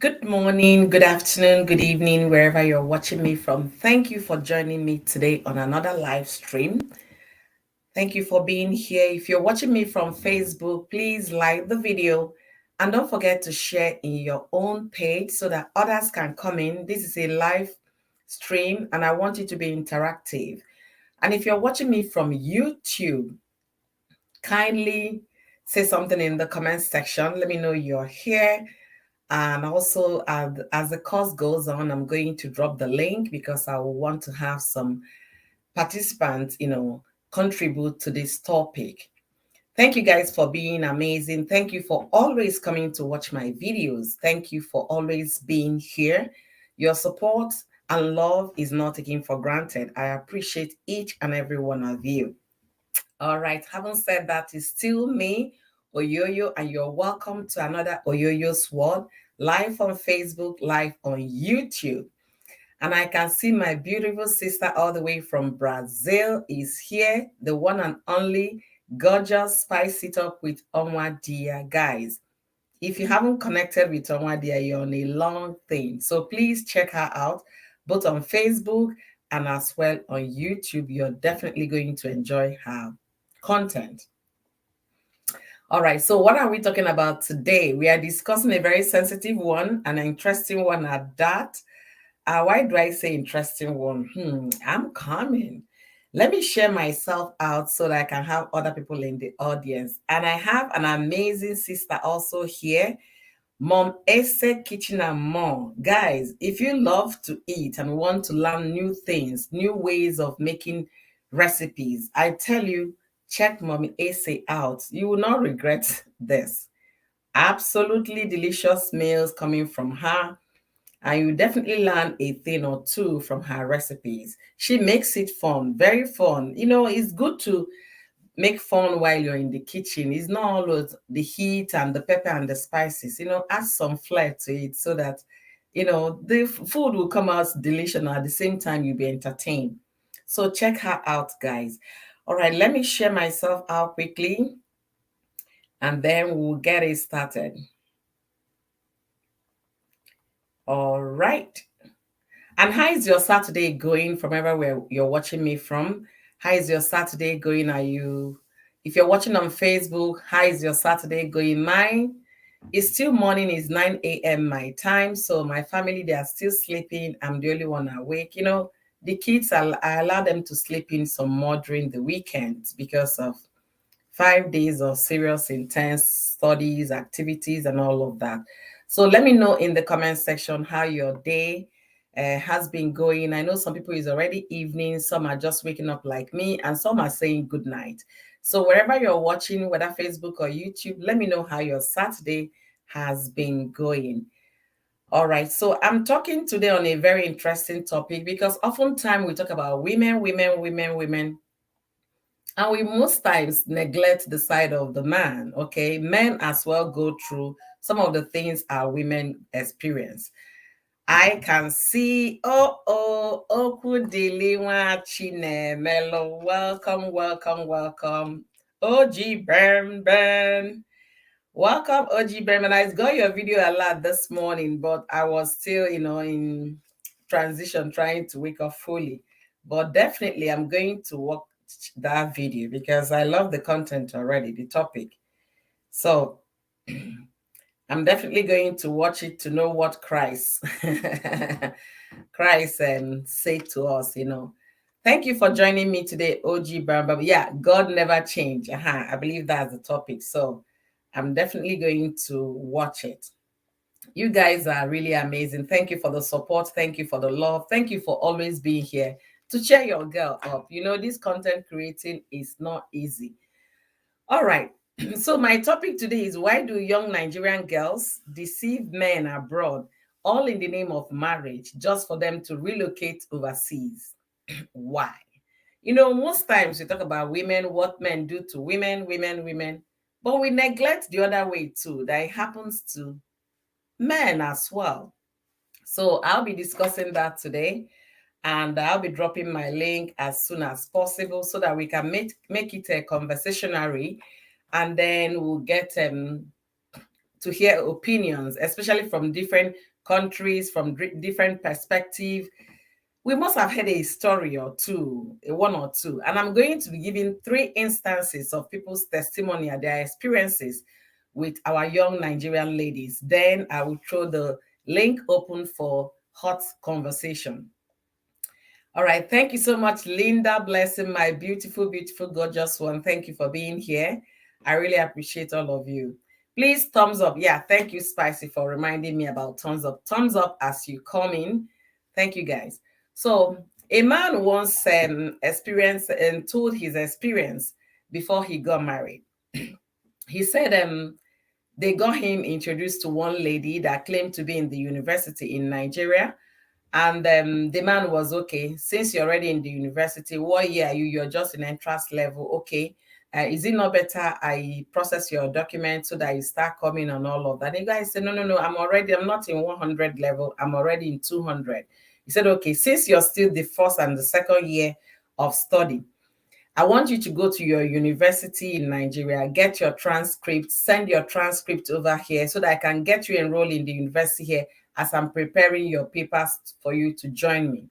Good morning, good afternoon, good evening, wherever you're watching me from. Thank you for joining me today on another live stream. Thank you for being here. If you're watching me from Facebook, please like the video and don't forget to share in your own page so that others can come in. This is a live stream and I want it to be interactive. And if you're watching me from YouTube, kindly say something in the comment section. Let me know you're here. And also, as the course goes on, I'm going to drop the link because I will want to have some participants, contribute to this topic. Thank you guys for being amazing. Thank you for always coming to watch my videos. Thank you for always being here. Your support and love is not taken for granted. I appreciate each and every one of you. All right, having said that, it's still me, Oyoyo, and you're welcome to another Oyoyo's World, live on Facebook, live on YouTube. And I can see my beautiful sister all the way from Brazil is here, the one and only gorgeous Spice It Up with Onwadia. Guys, if you haven't connected with Onwadia, you're on a long thing. So please check her out, both on Facebook and as well on YouTube. You're definitely going to enjoy her content. All right, so what are we talking about today? We are discussing a very sensitive one, an interesting one at that. Why do I say interesting one? I'm coming. Let me share myself out so that I can have other people in the audience. And I have an amazing sister also here, Mom Ese Kitchen and More. Guys, if you love to eat and want to learn new things, new ways of making recipes, I tell you, check Mommy Ese out. You will not regret this. Absolutely delicious meals coming from her, and you definitely learn a thing or two from her recipes. She makes it fun, very fun. It's good to make fun while you're in the kitchen. It's not always the heat and the pepper and the spices. Add some flair to it so that the food will come out delicious and at the same time you'll be entertained. So check her out, guys. All right, let me share myself out quickly and then we'll get it started. All right. And how is your Saturday going from everywhere you're watching me from? How is your Saturday going? If you're watching on Facebook, how is your Saturday going? Mine is still morning, it's 9 a.m. my time. So my family, they are still sleeping. I'm the only one awake. The kids, I allow them to sleep in some more during the weekends because of 5 days of serious, intense studies, activities, and all of that. So let me know in the comment section how your day has been going. I know some people is already evening, some are just waking up like me, and some are saying good night. So wherever you're watching, whether Facebook or YouTube, let me know how your Saturday has been going. All right, so I'm talking today on a very interesting topic because oftentimes we talk about women, and we most times neglect the side of the man. Okay, men as well go through some of the things our women experience. I can see, Okudiliwa Chinemelo. Welcome. OG Ben. Welcome, OG Ben. I got your video a lot this morning, but I was still, in transition, trying to wake up fully. But definitely, I'm going to watch that video because I love the content already, the topic. So I'm definitely going to watch it to know what Christ said to us. Thank you for joining me today, OG Bamba. Yeah, God never changed. I believe that's the topic. So I'm definitely going to watch it. You guys are really amazing. Thank you for the support. Thank you for the love. Thank you for always being here to cheer your girl up. This content creating is not easy. All right. So my topic today is, why do young Nigerian girls deceive men abroad, all in the name of marriage, just for them to relocate overseas? Why? Most times we talk about women, what men do to women, but we neglect the other way too, that it happens to men as well. So I'll be discussing that today, and I'll be dropping my link as soon as possible so that we can make it a conversationary, and then we'll get to hear opinions, especially from different countries, from different perspectives. We must have had a story or two, a one or two. And I'm going to be giving 3 instances of people's testimony and their experiences with our young Nigerian ladies. Then I will throw the link open for hot conversation. All right. Thank you so much, Linda. Blessing, my beautiful, beautiful, gorgeous one. Thank you for being here. I really appreciate all of you. Please, thumbs up. Yeah, thank you, Spicy, for reminding me about thumbs up. Thumbs up as you come in. Thank you, guys. So, a man once experienced and told his experience before he got married. He said they got him introduced to one lady that claimed to be in the university in Nigeria. And the man was, okay, since you're already in the university, what year are you? You're just in entrance level. Okay. Is it not better I process your documents so that you start coming on all of that? And the guy said, no, I'm not in 100 level. I'm already in 200. He said, okay, since you're still the first and the second year of study, I want you to go to your university in Nigeria, get your transcript, send your transcript over here so that I can get you enrolled in the university here as I'm preparing your papers for you to join me.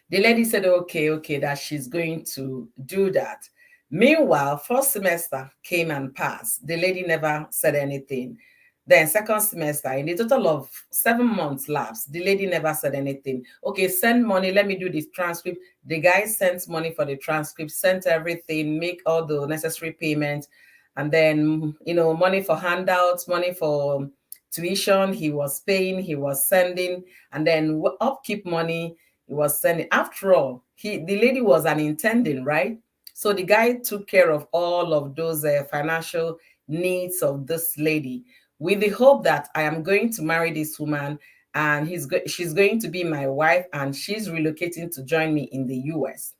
The lady said, okay, that she's going to do that. Meanwhile, first semester came and passed. The lady never said anything. Then second semester, in a total of 7 months lapsed, the lady never said anything. Okay, send money, let me do this transcript. The guy sent money for the transcript, sent everything, make all the necessary payments. And then, money for handouts, money for tuition, he was paying, he was sending. And then upkeep money, he was sending. After all, the lady was an intending, right? So the guy took care of all of those financial needs of this lady, with the hope that I am going to marry this woman and she's going to be my wife and she's relocating to join me in the US.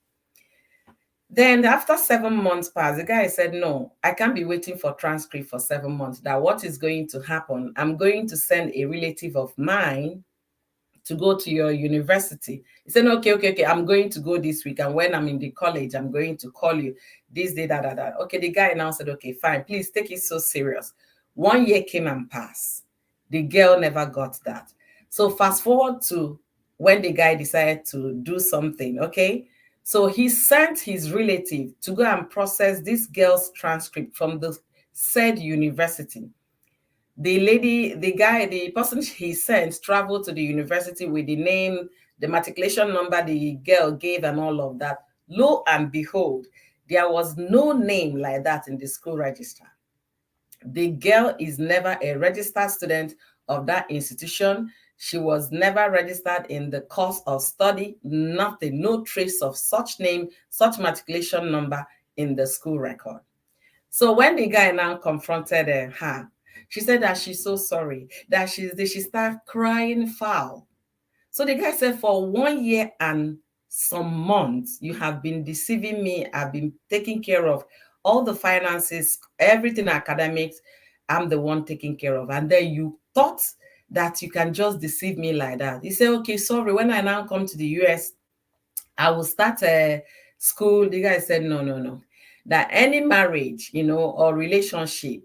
Then after 7 months passed, the guy said, no, I can't be waiting for transcript for 7 months. That what is going to happen, I'm going to send a relative of mine to go to your university. He said, okay, I'm going to go this week. And when I'm in the college, I'm going to call you this day, that. Okay, the guy now said, okay, fine, please take it so serious. 1 year came and passed. The girl never got that. So fast forward to when the guy decided to do something, okay? So he sent his relative to go and process this girl's transcript from the said university. The person he sent traveled to the university with the name, the matriculation number the girl gave, and all of that. Lo and behold, there was no name like that in the school register. The girl is never a registered student of that institution. She was never registered in the course of study, nothing, no trace of such name, such matriculation number in the school record. So when the guy now confronted her, she said that she's so sorry, that she started crying foul. So the guy said, for 1 year and some months, you have been deceiving me. I've been taking care of all the finances, everything academics. I'm the one taking care of. And then you thought that you can just deceive me like that. He said, okay, sorry. When I now come to the US, I will start a school. The guy said, no. That any marriage, or relationship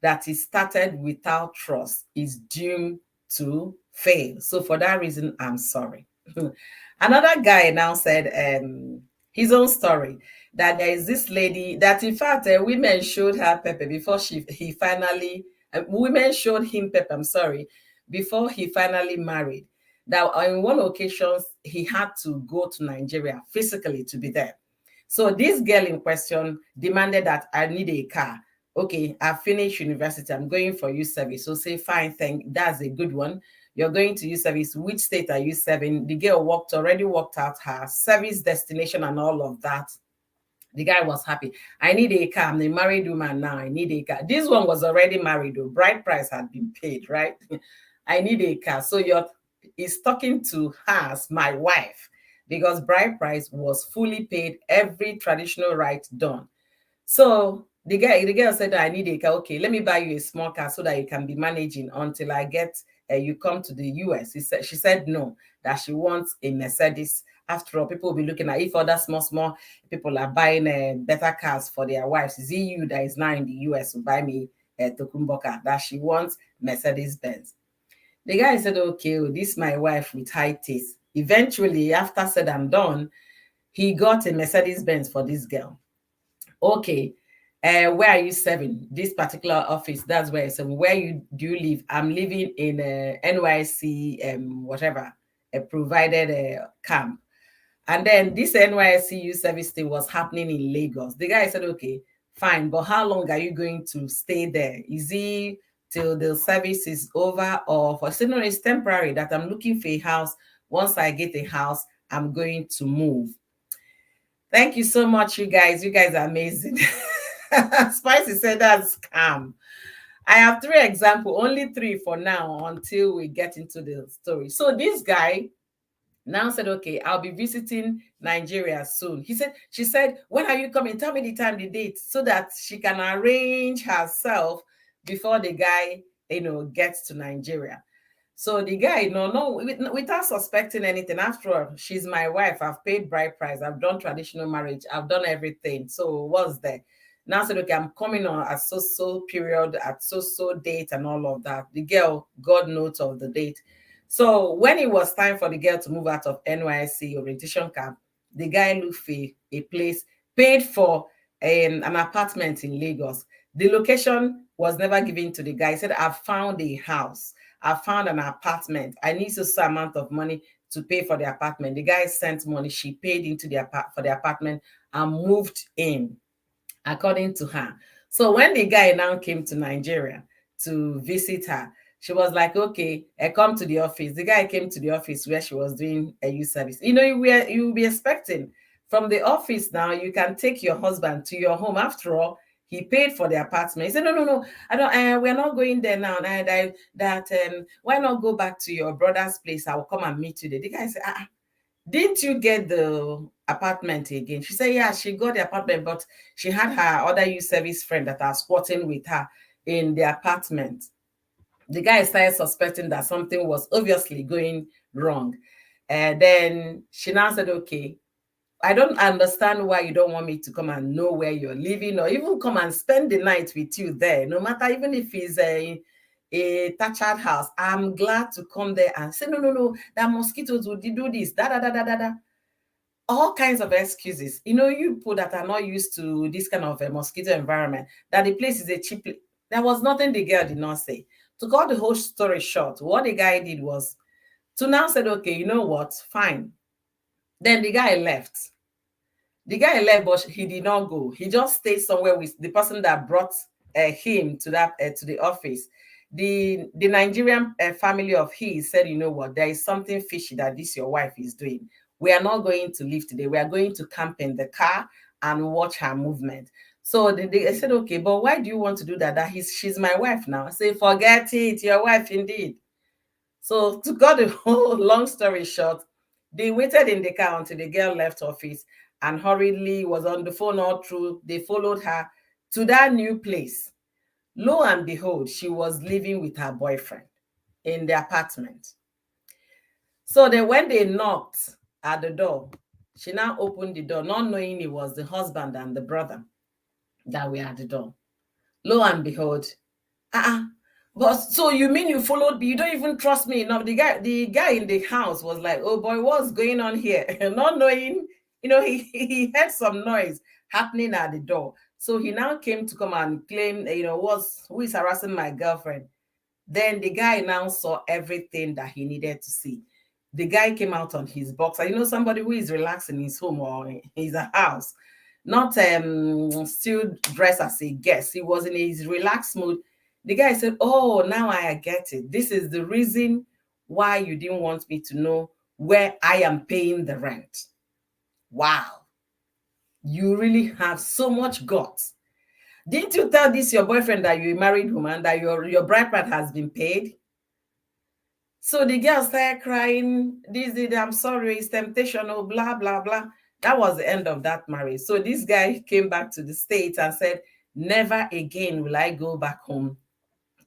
that is started without trust is doomed to fail. So for that reason, I'm sorry. Another guy now said his own story, that there is this lady that in fact women showed her pepper before women showed him pepper, I'm sorry, before he finally married. That on one occasion he had to go to Nigeria physically to be there. So this girl in question demanded that I need a car. Okay, I finished university. I'm going for youth service. So say, fine, that's a good one. You're going to youth service. Which state are you serving? The girl already worked out her service destination and all of that. The guy was happy. I need a car. I'm a married woman now. I need a car. This one was already married, though. Bride price had been paid, right? I need a car. So he's talking to her as my wife, because bride price was fully paid, every traditional right done. So the girl said, I need a car. Okay, let me buy you a small car so that you can be managing until I get you come to the US. She said no, that she wants a Mercedes. After all, people will be looking at if other small people are buying better cars for their wives. Is it you that is now in the US to buy me a Tokumbo car? That she wants Mercedes Benz. The guy said, okay, oh, this is my wife with high taste. Eventually, after said and done, he got a Mercedes Benz for this girl. Okay, where are you serving? This particular office, that's where I said, where do you live? I'm living in NYC, whatever, a provided camp. And then this NYCU service thing was happening in Lagos. The guy said, okay, fine, but how long are you going to stay there? Is it till the service is over, or for? I said, no, it's temporary, that I'm looking for a house. Once I get a house, I'm going to move. Thank you so much, you guys. You guys are amazing. Spicy said that's scam. I have three examples, only three for now until we get into the story. So this guy now said, okay, I'll be visiting Nigeria soon. She said, when are you coming? Tell me the time, the date, so that she can arrange herself before the guy, gets to Nigeria. So the guy, no, without suspecting anything. After all, she's my wife. I've paid bride price. I've done traditional marriage. I've done everything. So what's there? Now said, okay, I'm coming on at so period, at so date, and all of that. The girl got note of the date. So when it was time for the girl to move out of NYC orientation camp, the guy looked for a place, paid for an apartment in Lagos. The location was never given to the guy. He said, I found a house. I found an apartment. I need so amount of money to pay for the apartment. The guy sent money. She paid into for the apartment and moved in, according to her. So when the guy now came to Nigeria to visit her, she was like, okay, I come to the office. The guy came to the office where she was doing a youth service. You will be expecting from the office now, you can take your husband to your home. After all, he paid for the apartment. He said, no, I don't. We're not going there now. Why not go back to your brother's place? I will come and meet you there. The guy said, didn't you get the apartment again? She said, yeah, she got the apartment, but she had her other youth service friend that are squatting with her in the apartment. The guy started suspecting that something was obviously going wrong. And then she now said, okay, I don't understand why you don't want me to come and know where you're living, or even come and spend the night with you there, no matter, even if it's a thatched house. I'm glad to come there and say, no, that mosquitoes would do this, da. All kinds of excuses. You people that are not used to this kind of a mosquito environment, that the place is a cheap. There was nothing the girl did not say. To cut the whole story short, what the guy did was to now said, okay, you know what? Fine. Then the guy left. But he did not go. He just stayed somewhere with the person that brought him to the office. The Nigerian family of his said, you know what? There is something fishy that this your wife is doing. We are not going to leave today. We are going to camp in the car and watch her movement. So they said, okay, but why do you want to do that? She's my wife now. I say, forget it, your wife indeed. So to cut the whole long story short, they waited in the car until the girl left office and hurriedly was on the phone all through. They followed her to that new place. Lo and behold, she was living with her boyfriend in the apartment. So then when they knocked at the door, she now opened the door, not knowing it was the husband and the brother that were at the door. Lo and behold, but so you mean you followed me? You don't even trust me enough. The guy in the house was like, oh boy, what's going on here? Not knowing, he heard some noise happening at the door. So he now came to come and claim, who is harassing my girlfriend. Then the guy now saw everything that he needed to see. The guy came out on his boxer. Somebody who is relaxing in his home or in his house, not still dressed as a guest. He was in his relaxed mood. The guy said, oh, now I get it. This is the reason why you didn't want me to know where I am paying the rent. Wow. You really have so much guts. Didn't you tell this your boyfriend that you're a married woman, that your bride price has been paid? So the girl started crying, I'm sorry, it's temptation, oh, blah, blah, blah. That was the end of that marriage. So this guy came back to the States and said, never again will I go back home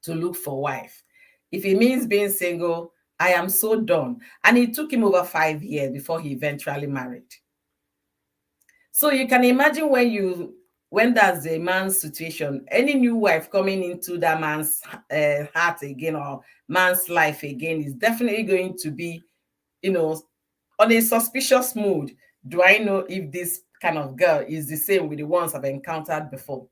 to look for wife. If it means being single, I am so done. And it took him over 5 years before he eventually married. So you can imagine when you when that's a man's situation, any new wife coming into that man's heart again or man's life again is definitely going to be, you know, on a suspicious mood. Do I know if this kind of girl is the same with the ones I've encountered before?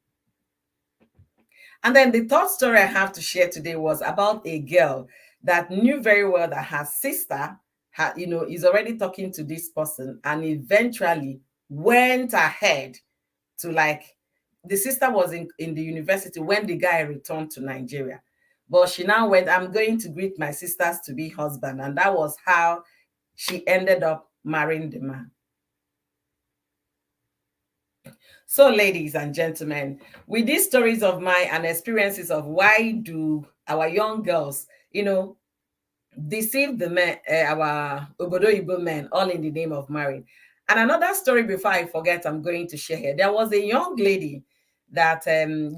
And then the third story I have to share today was about a girl that knew very well that her sister had, is already talking to this person, and eventually went ahead to, like, the sister was in the university when the guy returned to Nigeria. But she now went, I'm going to greet my sisters to be husband. And that was how she ended up marrying the man. So, ladies and gentlemen, with these stories of mine and experiences of why do our young girls, deceive the men, our Obodo Igbo men, all in the name of marriage. And another story before I forget, I'm going to share here. There was a young lady that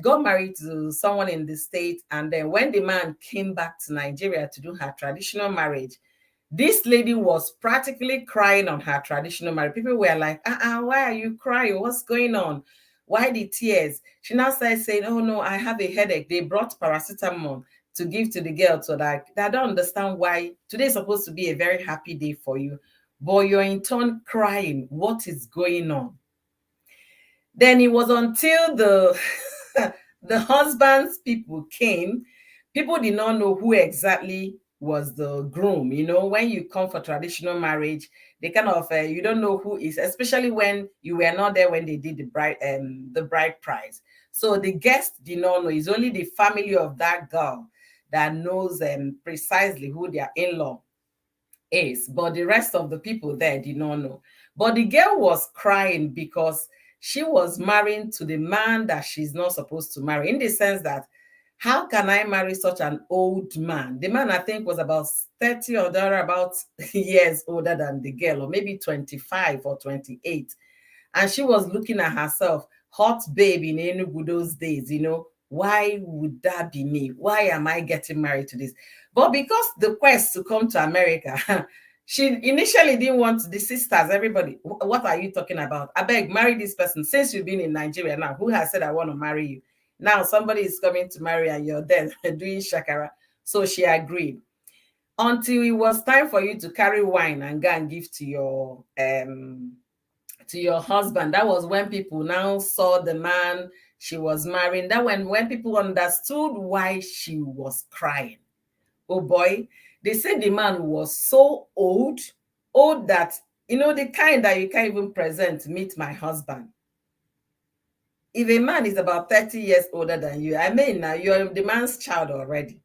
got married to someone in the state, and then when the man came back to Nigeria to do her traditional marriage, this lady was practically crying on her traditional marriage. People were like, why are you crying? What's going on? Why the tears? She now started saying, oh no, I have a headache. They brought paracetamol to give to the girl. So that I don't understand why today is supposed to be a very happy day for you, but you're in turn crying. What is going on? Then it was until the the husband's people came. People did not know who exactly was the groom. When you come for traditional marriage, they kind of you don't know who is, especially when you were not there when they did the bride price. So the guest did not know. It's only the family of that girl that knows precisely who their in-law is, but the rest of the people there did not know. But the girl was crying because she was marrying to the man that she's not supposed to marry, in the sense that, how can I marry such an old man? The man, I think, was about 30 or thereabouts years older than the girl, or maybe 25 or 28. And she was looking at herself, hot babe in Enugu those days, why would that be me? Why am I getting married to this? But because the quest to come to America, she initially didn't want the sisters, everybody. What are you talking about? I beg, marry this person. Since you've been in Nigeria now, who has said I want to marry you? Now somebody is coming to marry and you're there doing shakara. So she agreed. Until it was time for you to carry wine and go and give to your husband. That was when people now saw the man she was marrying. That when people understood why she was crying. Oh boy, they said the man was so old that, the kind that you can't even present, meet my husband. If a man is about 30 years older than you, I mean, now you're the man's child already.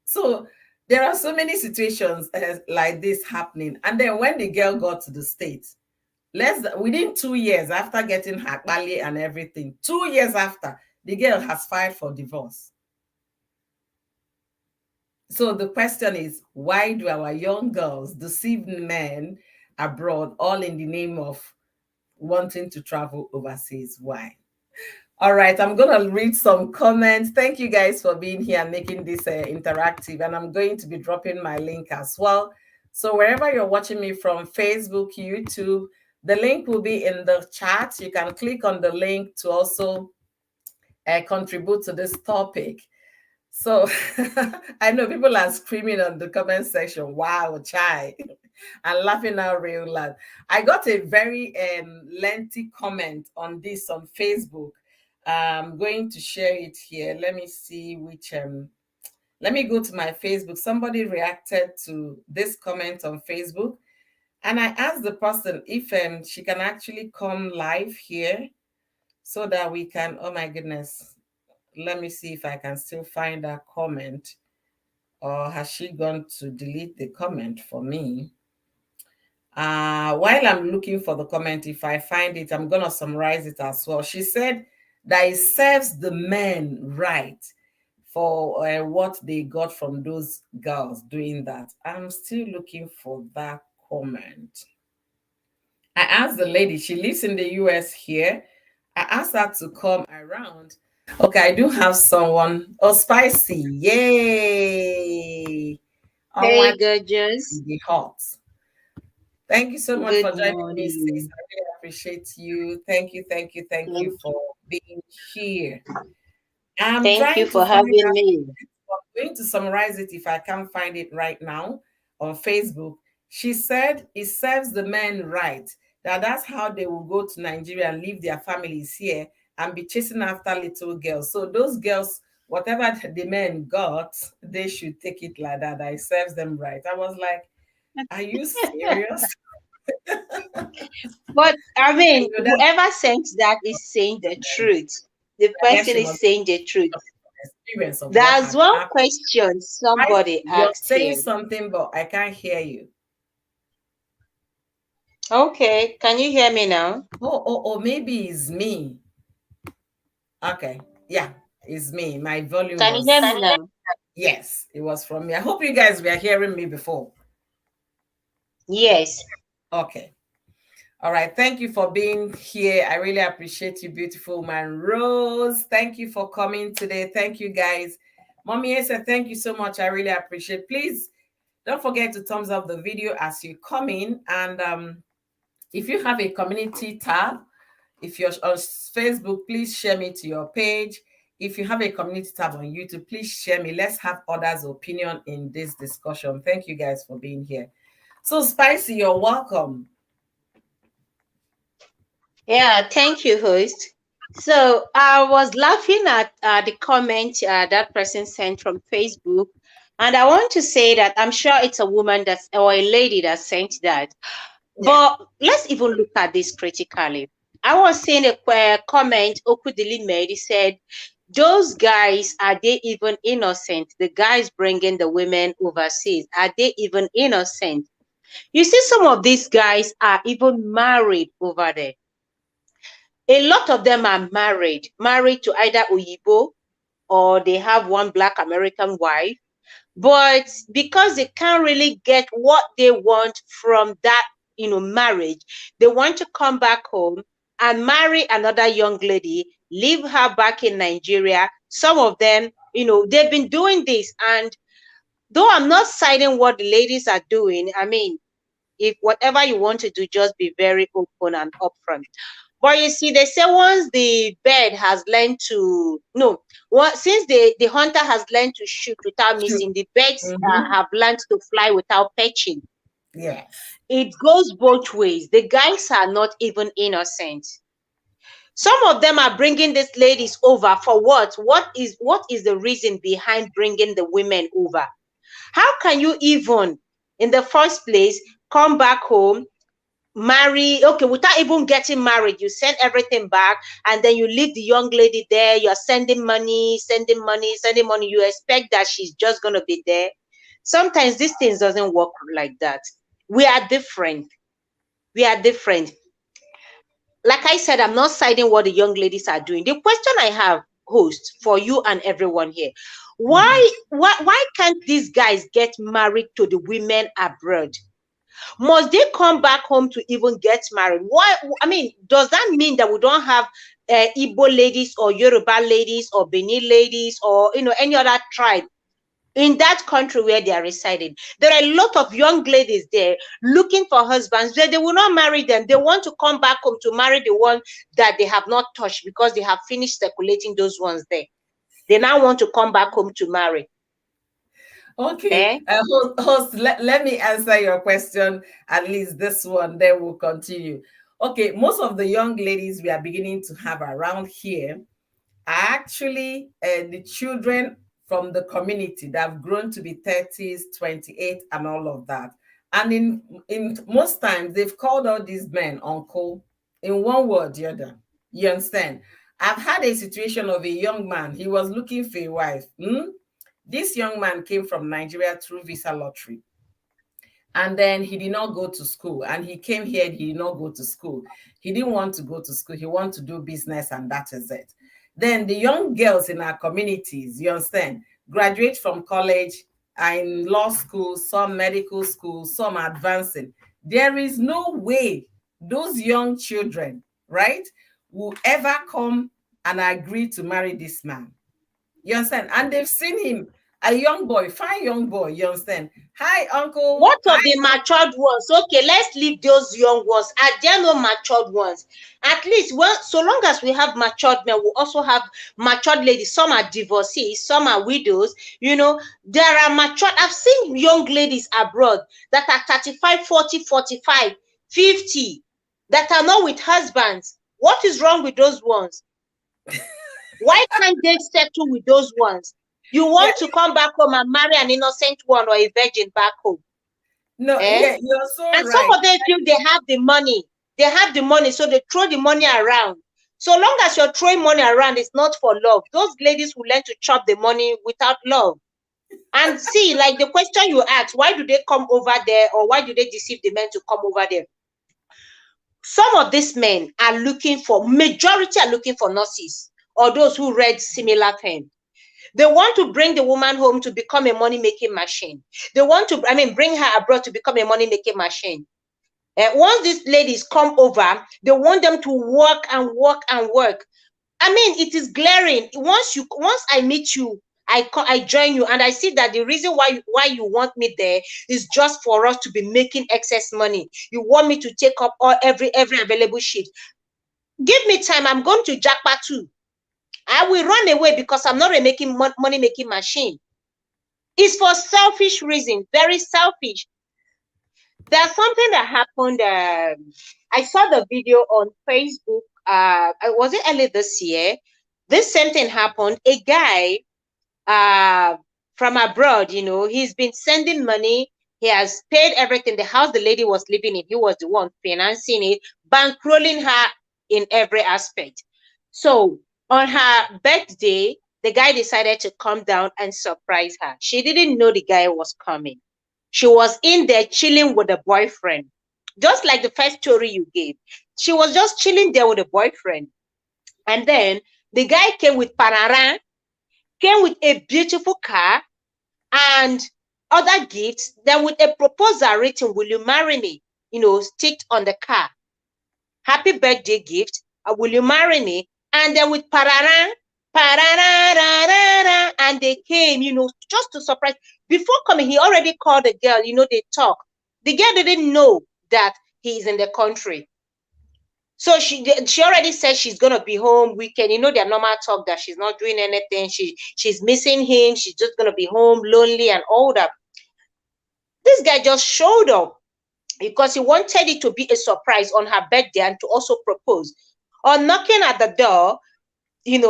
So there are so many situations like this happening. And then when the girl got to the States, within 2 years after getting her bali and everything, 2 years after, the girl has filed for divorce. So the question is, why do our young girls deceive men abroad, all in the name of wanting to travel overseas? Why? All right, I'm going to read some comments. Thank you guys for being here and making this interactive. And I'm going to be dropping my link as well. So wherever you're watching me from, Facebook, YouTube, the link will be in the chat. You can click on the link to also contribute to this topic. So I know people are screaming on the comment section, wow, chai, and laughing out real loud. I got a very lengthy comment on this on Facebook. I'm going to share it here. Let me see which let me go to my Facebook. Somebody reacted to this comment on Facebook, and I asked the person if she can actually come live here so that we can, oh my goodness, let me see if I can still find that comment, or has she gone to delete the comment for me? While I'm looking for the comment, if I find it, I'm going to summarize it as well. She said that it serves the men right for what they got from those girls doing that. I'm still looking for that comment. I asked the lady, she lives in the US here. I asked her to come around. Okay, I do have someone. Oh, Spicy. Yay. I Hey, want gorgeous. the hot. Thank you so much for Good joining me, sis. morning. I really appreciate you. Thank you, thank you, thank you Thank for being here. I'm Thank you trying to for find having out. me. I'm going to summarize it if I can't find it right now on Facebook. She said it serves the men right. That's how they will go to Nigeria and leave their families here and be chasing after little girls. So those girls, whatever the men got, they should take it like that. That it serves them right. I was like, are you serious? But I mean, You know, that's whoever sent that is saying the truth. The I guess person she must is saying the truth. have experience of what There's had one happened. question Right? somebody You're asked saying here. something, but I can't hear you. Okay, can you hear me now? Oh, maybe it's me. Okay. Yeah, it's me. My volume Can you hear was, me now? yes, it was from me. I hope you guys were hearing me before. Yes. Okay. All right. Thank you for being here. I really appreciate you, beautiful man. Rose, thank you for coming today. Thank you, guys. Mommy Esa, thank you so much. I really appreciate. Please don't forget to thumbs up the video as you come in. And if you have a community tab, if you're on Facebook, please share me to your page. If you have a community tab on YouTube, please share me. Let's have others' opinion in this discussion. Thank you guys for being here. So, Spicy, you're welcome. Yeah, thank you, host. So I was laughing at the comment that person sent from Facebook, and I want to say that I'm sure it's a woman that's or a lady that sent that. Yeah. But let's even look at this critically. I was seeing a comment Okudili made. He said, "Those guys, are they even innocent? The guys bringing the women overseas, are they even innocent? You see, some of these guys are even married over there. A lot of them are married to either Oyibo or they have one Black American wife. But because they can't really get what they want from that, marriage, they want to come back home and marry another young lady, leave her back in Nigeria. Some of them, they've been doing this. And though I'm not citing what the ladies are doing, I mean, if whatever you want to do, just be very open and upfront. But you see, they say once the bird has learned to no, since the hunter has learned to shoot without Shoot. missing, the birds Mm-hmm. have learned to fly without perching. Yes. It goes both ways. The guys are not even innocent. Some of them are bringing these ladies over for what? What is the reason behind bringing the women over? How can you even, in the first place, come back home, marry, okay, without even getting married, you send everything back, and then you leave the young lady there, you're sending money, sending money, sending money, you expect that she's just going to be there. Sometimes these things doesn't work like that. We are different we are different. Like I said, I'm not citing what the young ladies are doing. The question I have, host, for you and everyone here, Mm-hmm. why can't these guys get married to the women abroad? Must they come back home to even get married? Why? I mean, does that mean that we don't have Igbo ladies or Yoruba ladies or Benin ladies or any other tribe in that country where they are residing? There are a lot of young ladies there looking for husbands where they will not marry them. They want to come back home to marry the one that they have not touched because they have finished circulating those ones there. They now want to come back home to marry. Okay. Eh? Host, let me answer your question, at least this one, then we'll continue. Okay. Most of the young ladies we are beginning to have around here actually the children from the community that have grown to be 30s, 28, and all of that. And in most times they've called all these men uncle in one word or the other. You understand? I've had a situation of a young man. He was looking for a wife. This young man came from Nigeria through visa lottery. And then he did not go to school. And he came here, he did not go to school. He didn't want to go to school. He wanted to do business, and that is it. Then the young girls in our communities, you understand, graduate from college, are in law school, some medical school, some advancing. There is no way those young children, right, will ever come and agree to marry this man. You understand? And they've seen him A young boy, fine young boy, you understand? Hi, uncle. What of the matured ones? Okay, let's leave those young ones. Are there no matured ones? At least, well, so long as we have matured men, we also have matured ladies. Some are divorcees, some are widows. You know, there are matured. I've seen young ladies abroad that are 35, 40, 45, 50 that are not with husbands. What is wrong with those ones? Why can't they settle with those ones? You Yeah, want to come back home and marry an innocent one or a virgin back home? no, Eh? yeah, you're so And some right. of them feel they have the money. They have the money, so they throw the money around. So long as you're throwing money around, it's not for love. Those ladies will learn to chop the money without love. And see, like the question you asked, why do they come over there, or why do they deceive the men to come over there? Some of these men are looking for, majority are looking for nurses or those who read similar things. They want to bring the woman home to become a money-making machine. They want to, bring her abroad to become a money-making machine. Once these ladies come over, they want them to work and work and work. It is glaring. Once I meet you, I join you, and I see that the reason why you want me there is just for us to be making excess money. You want me to take up every available shift. Give me time. I'm going to jackpot too. I will run away because I'm not a money making machine. It's for selfish reasons, very selfish. There's something that happened. I saw the video on Facebook. Was it early this year? This same thing happened. A guy from abroad, he's been sending money. He has paid everything. The house the lady was living in, he was the one financing it, bankrolling her in every aspect. So on her birthday, the guy decided to come down and surprise her. She didn't know the guy was coming. She was in there chilling with a boyfriend, just like the first story you gave. She was just chilling there with a boyfriend. And then the guy came with pararan, came with a beautiful car and other gifts, then with a proposal written, "Will you marry me?" Sticked on the car. Happy birthday gift, "Will you marry me?" And then with pararan, pararararara, and they came, just to surprise. Before coming, he already called the girl, they talk. The girl didn't know that he is in the country. So she already said she's gonna be home weekend. Their normal talk that she's not doing anything. She's missing him. She's just gonna be home, lonely and all that. This guy just showed up because he wanted it to be a surprise on her birthday and to also propose. On knocking at the door, it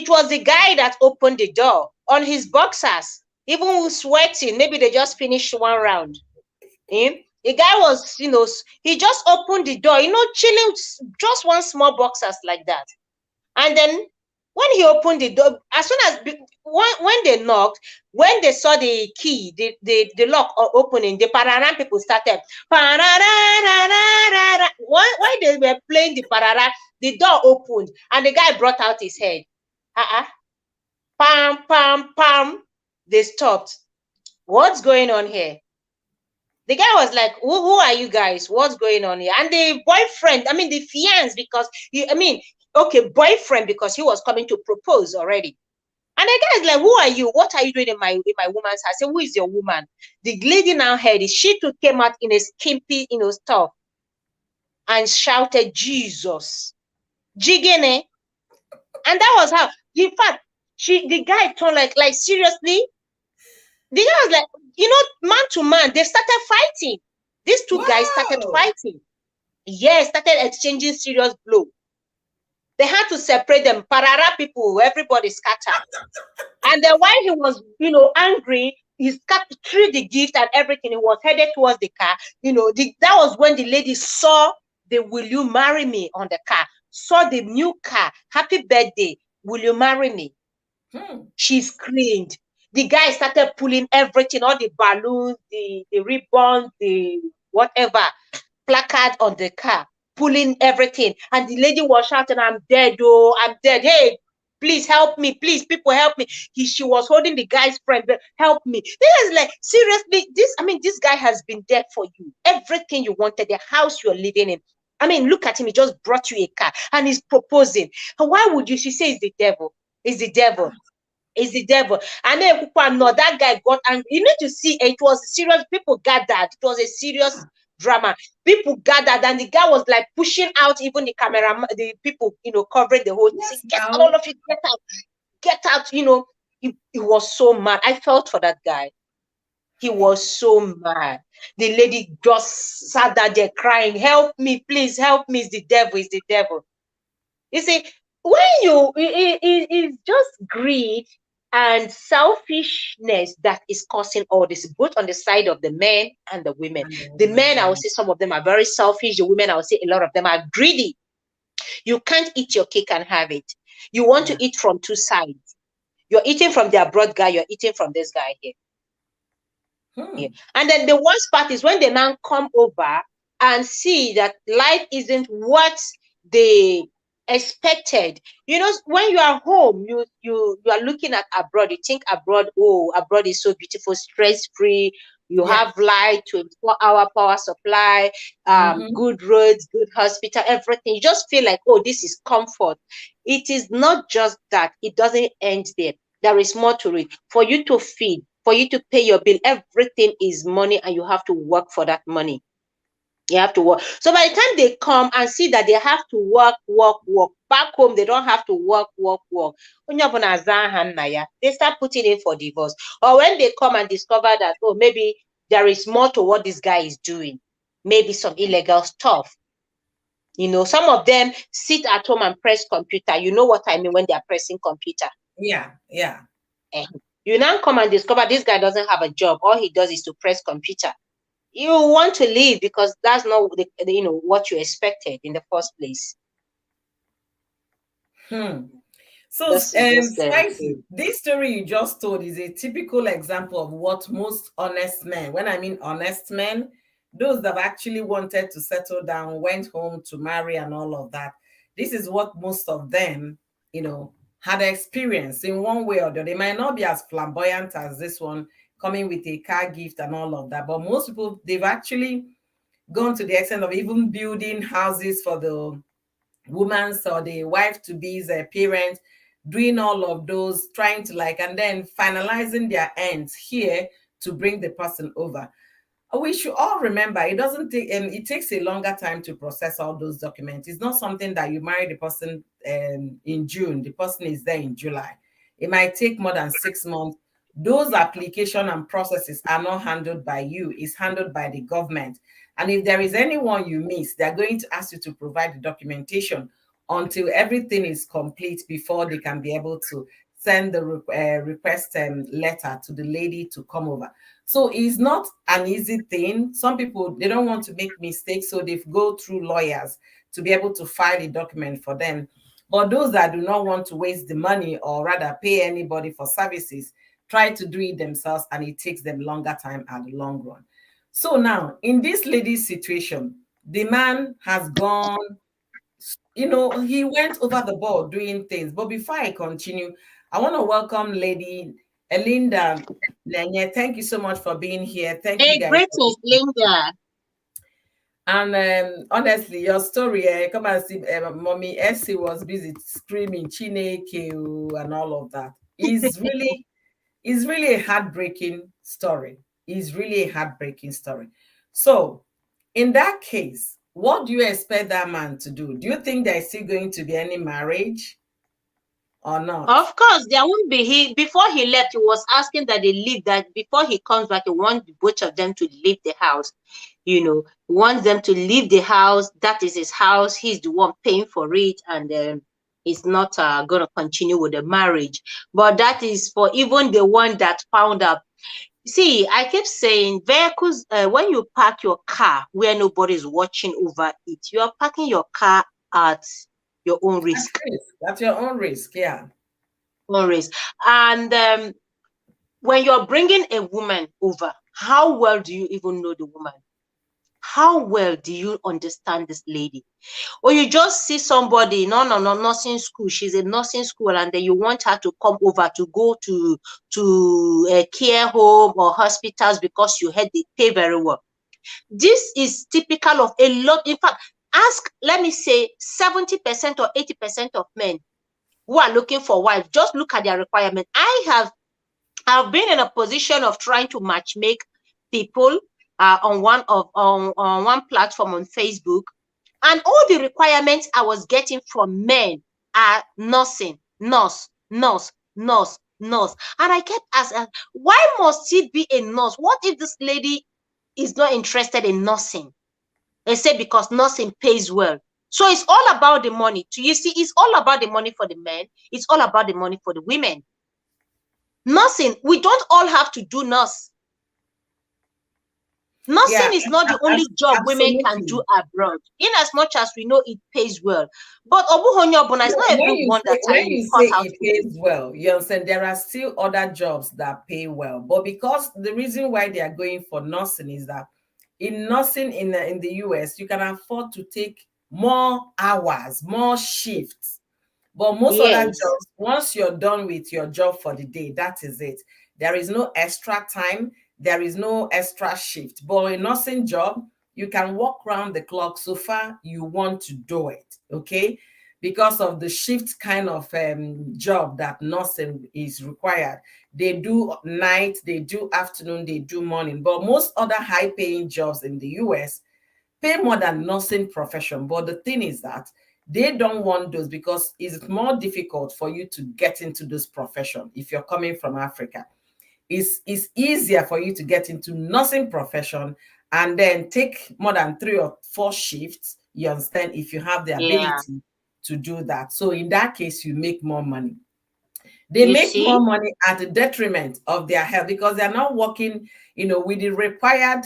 was the guy that opened the door on his boxers, even sweating. Maybe they just finished one round. The guy was, he just opened the door, chilling, just one small boxers like that. And then when he opened the door, as soon as when they knocked, when they saw the key, the lock opening, the pararan people started. While they were playing the pararan, the door opened and the guy brought out his head. Pam, pam, pam. They stopped. What's going on here? The guy was like, who are you guys? What's going on here? And the boyfriend, the fiancé, because boyfriend, because he was coming to propose already. And the guy is like, who are you? What are you doing in my woman's house? I said, who is your woman? The lady now heard it. She too came out in a skimpy, stuff and shouted, Jesus. Jigene. And that was how, in fact, the guy turned like seriously. The guy was like, man to man, they started fighting. These two guys started fighting. Yes, started exchanging serious blow. They had to separate them. Parara people, everybody scattered. And then while he was, angry, he threw the gift and everything. He was headed towards the car. That was when the lady saw the "Will you marry me" on the car. Saw the new car. Happy birthday. Will you marry me? She screamed. The guy started pulling everything, all the balloons, the ribbons, the whatever, placard on the car, pulling everything. And the lady was shouting, "I'm dead, oh, I'm dead. Hey, please help me. Please, people help me." She was holding the guy's friend, "Help me." This is like, seriously, this guy has been there for you. Everything you wanted, the house you're living in. Look at him. He just brought you a car and he's proposing. And why would you? She says, "It's the devil. It's the devil." It's the devil. And then no, that guy got angry. You need to see it was serious. People gathered. It was a serious drama. People gathered, and the guy was like pushing out even the camera, the people, covering the whole thing. Yes, Get out, now. all of you, get out. He was so mad. I felt for that guy. He was so mad. The lady just sat there crying, "Help me, please help me. It's the devil, it's the devil." You see, when it's just greed and selfishness that is causing all this, both on the side of the men and the women. And the The woman, men, I would yeah. say some of them are very selfish. The women, I would say a lot of them are greedy. You can't eat your cake and have it. You want Yeah. to eat from two sides. You're eating from the abroad guy, you're eating from this guy here. Yeah. And then the worst part is when they now come over and see that life isn't what they expected. When you are home, you are looking at abroad, you think abroad, oh, abroad is so beautiful, stress-free, you Yeah. have light, 24-hour power supply, Mm-hmm. good roads, good hospital, everything. You just feel like, oh, this is comfort. It is not just that. It doesn't end there. There is more to it. For you to feed, for you to pay your bill, everything is money, and you have to work for that money. You have to work. So by the time they come and see that they have to work, back home, they don't have to work. They start putting in for divorce. Or when they come and discover that, oh, maybe there is more to what this guy is doing, maybe some illegal stuff. Some of them sit at home and press computer. You know what I mean when they are pressing computer. Yeah. Yeah. You now come and discover this guy doesn't have a job. All he does is to press computer. You want to leave because that's not what you expected in the first place. So, This is just Spicy, this story you just told is a typical example of what most honest men, when I mean honest men, those that actually wanted to settle down, went home to marry and all of that. This is what most of them, had experienced in one way or the other. They might not be as flamboyant as this one, coming with a car gift and all of that, but most people, they've actually gone to the extent of even building houses for the woman's or the wife to be's parents, doing all of those, trying to and then finalizing their ends here to bring the person over. We should all remember it doesn't take, and it takes a longer time to process all those documents. It's not something that you marry the person in June, the person is there in July. It might take more than 6 months. Those application and processes are not handled by you, it's handled by the government. And if there is anyone you miss, they're going to ask you to provide the documentation until everything is complete before they can be able to send the request letter to the lady to come over. So it's not an easy thing. Some people, they don't want to make mistakes, so they go through lawyers to be able to file a document for them. But those that do not want to waste the money or rather pay anybody for services, try to do it themselves, and it takes them longer time at the long run. So now, in this lady's situation, the man has gone, he went over the board doing things. But before I continue, I want to welcome Lady Elinda Lenye. Thank you so much for being here. Thank you Hey, guys for greetings, listening. Linda. And honestly, your story, come and see, Mommy Essie was busy screaming Chineke and all of that. Is really a heartbreaking story. It's really a heartbreaking story. So, in that case, what do you expect that man to do? Do you think there's still going to be any marriage or not? Of course, there won't be. Before he left, he was asking that they leave. That before he comes back, he wants both of them to leave the house. He wants them to leave the house. That is his house. He's the one paying for it, and he's not going to continue with the marriage. But that is for even the one that found out. See, I keep saying vehicles, when you park your car where nobody is watching over it, you are parking your car at your own At risk. risk. At your own risk, yeah. Own risk. And when you're bringing a woman over, how well do you even know the woman? How well do you understand this lady? Or you just see somebody, no, nursing school. She's in nursing school, and then you want her to come over to go to a care home or hospitals because you heard they pay very well. This is typical of a lot. In fact, let me say 70% or 80% of men who are looking for wives, just look at their requirement. I've been in a position of trying to match make people on one platform on Facebook, and all the requirements I was getting from men are nursing, nurse, nurse, nurse, nurse. And I kept asking, why must it be a nurse? What if this lady is not interested in nursing? They say because nursing pays well. So it's all about the money. You see, it's all about the money for the men. It's all about the money for the women. Nursing, we don't all have to do nurse. Nursing Yeah, is not the only job women can do absolutely. abroad, in as much as we know it pays well. But Obuhonyobuna is not everyone that When you you cut say out it for. pays well, you understand there are still other jobs that pay well. But because the reason why they are going for nursing is that in nursing in the US, you can afford to take more hours, more shifts. But most other Yes, jobs, once you're done with your job for the day, that is it. There is no extra time, there is no extra shift. But a nursing job, you can walk around the clock so far you want to do it, okay? Because of the shift kind of job that nursing is required. They do night, they do afternoon, they do morning. But most other high paying jobs in the US pay more than nursing profession. But the thing is that they don't want those because it's more difficult for you to get into this profession if you're coming from Africa. It's easier for you to get into nursing profession and then take more than 3 or 4 shifts, you understand, if you have the yeah. ability to do that. So in that case, you make more money. They You make more see? money at the detriment of their health because they're not working, with the required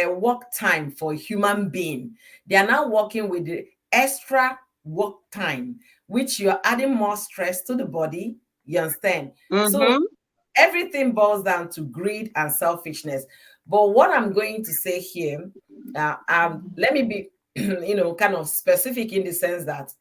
work time for a human being. They are now working with the extra work time, which you're adding more stress to the body. You understand? So Mm-hmm. everything boils down to greed and selfishness. But what I'm going to say here, let me be, kind of specific in the sense that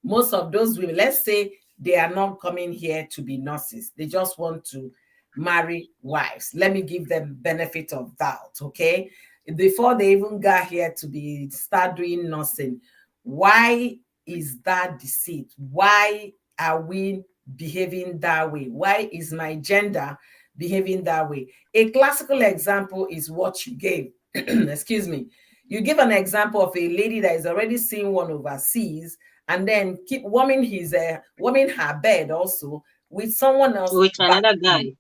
most of those women, let's say they are not coming here to be nurses, they just want to marry wives. Let me give them benefit of doubt, okay? Before they even got here to be start doing nursing, why is that deceit? Why are we behaving that way? Why is my gender behaving that way? A classical example is what you gave. Excuse me. You give an example of a lady that is already seeing one overseas and then keep warming her bed also with someone else With back another home. guy.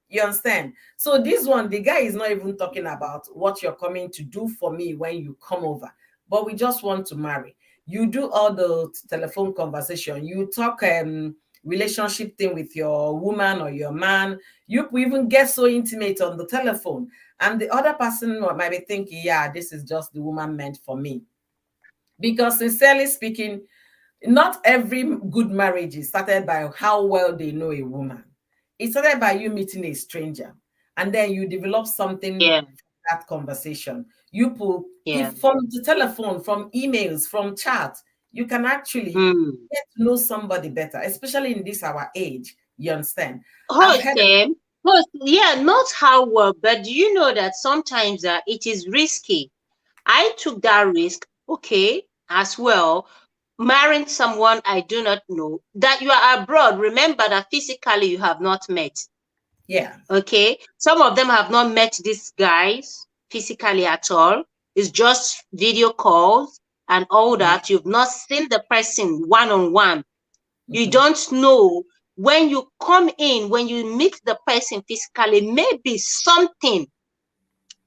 You understand? So this one, the guy is not even talking about what you're coming to do for me when you come over, but we just want to marry. You do all the telephone conversation. You talk relationship thing with your woman or your man. You even get so intimate on the telephone, and the other person might be thinking, "Yeah, this is just the woman meant for me." Because sincerely speaking, not every good marriage is started by how well they know a woman. It started by you meeting a stranger, and then you develop something Yeah, from that conversation. You put yeah. if from the telephone, from emails, from chat, you can actually Hmm. get to know somebody better, especially in this our age. You understand? I've Host, heard. host, yeah, not how well, but do you know that sometimes it is risky? I took that risk, okay, as well, marrying someone I do not know, that you are abroad. Remember that physically you have not met. Yeah. Okay. Some of them have not met these guys physically at all. It's just video calls and all Mhm, that. You've not seen the person one on one. You mhm. don't know when you come in, when you meet the person physically, maybe something,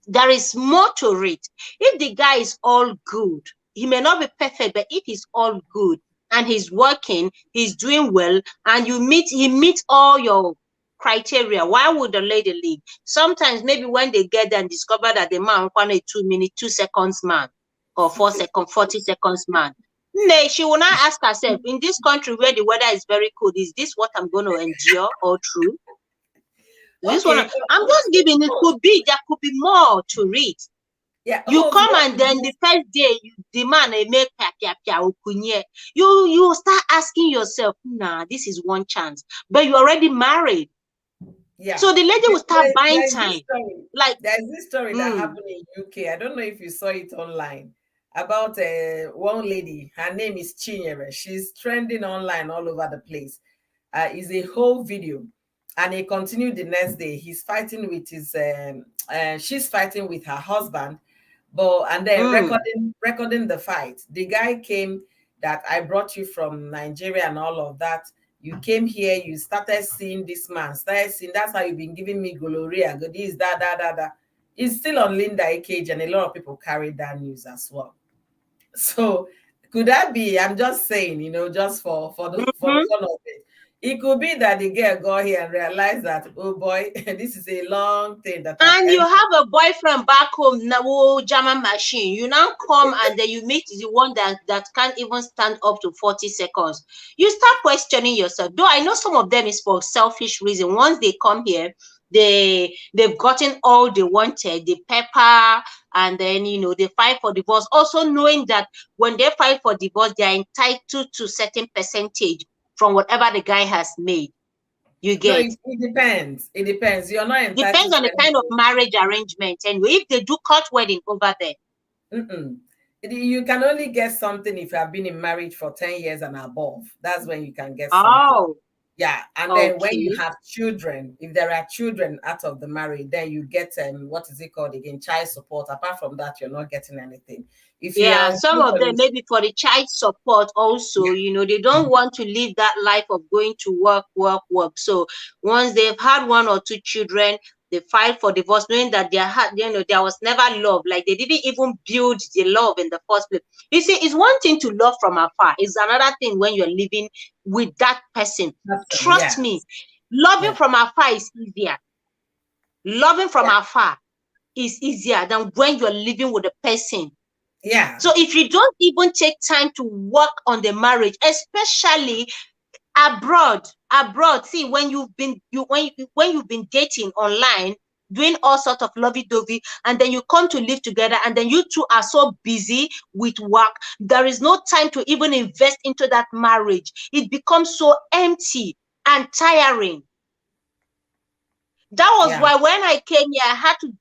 there is more to it. If the guy is all good, he may not be perfect, but if he's all good and he's working, he's doing well, and he meets all your criteria, why would the lady leave? Sometimes maybe when they get there and discover that the man want a 2 minute, 2 seconds man, or 4 second, 40 seconds man. Nay, she will not ask herself, in this country where the weather is very cold, is this what I'm going to endure all through? This one, Okay. I'm just giving it, could be, there could be more to read. Yeah. You Host, come what and is then the this? first day you demand a make okunye. You start asking yourself, nah, this is one chance. But you already married. Yeah. So the lady will start buying There's this time. story. Like, There's this story that mm, happened in UK. I don't know if you saw it online. about one lady. Her name is Chinyere. She's trending online all over the place. Is a whole video, and he continued the next day. He's fighting with his, she's fighting with her husband, but and then Mm. recording the fight. The guy came that I brought you from Nigeria and all of that. You came here, you started seeing this man, started seeing. That's how you've been giving me gonorrhea. Good this, that. It's still on Linda AKG, and a lot of people carry that news as well. So could that be? I'm just saying, just for the Mm-hmm. fun of it. It could be that the girl got here and realized that, oh boy, this is a long thing that I've And you entered. have a boyfriend back home, now German machine. You now come and then you meet the one that can't even stand up to 40 seconds. You start questioning yourself. Though I know some of them is for selfish reason. Once they come here, they've gotten all they wanted, the pepper, and then they fight for divorce. Also knowing that when they fight for divorce, they are entitled to certain percentage from whatever the guy has made. You No, get. it depends. It depends. You're not Depends entitled on to the kind of anything. marriage arrangement. Anyway, if they do court wedding over there. Mm-mm. You can only get something if you have been in marriage for 10 years and above. That's when you can get something. Oh, Yeah, and then when you okay. have children, if there are children out of the marriage, then you get what is it called again? Child support. Apart from that, you're not getting anything. If you Yeah, are some of them nobody, maybe for the child support also, yeah, they don't want to live that life of going to work, work, work. So once they've had one or two children, they file for divorce, knowing that there was never love. Like they didn't even build the love in the first place. You see, it's one thing to love from afar. It's another thing when you're living with that person. person, Trust yeah, me, loving yeah, from afar is easier. Loving from yeah, afar is easier than when you're living with a person. yeah, So if you don't even take time to work on the marriage, especially abroad, see when you've been dating online, doing all sorts of lovey-dovey, and then you come to live together, and then you two are so busy with work, there is no time to even invest into that marriage. It becomes so empty and tiring. That was yeah, why when I came here, I had to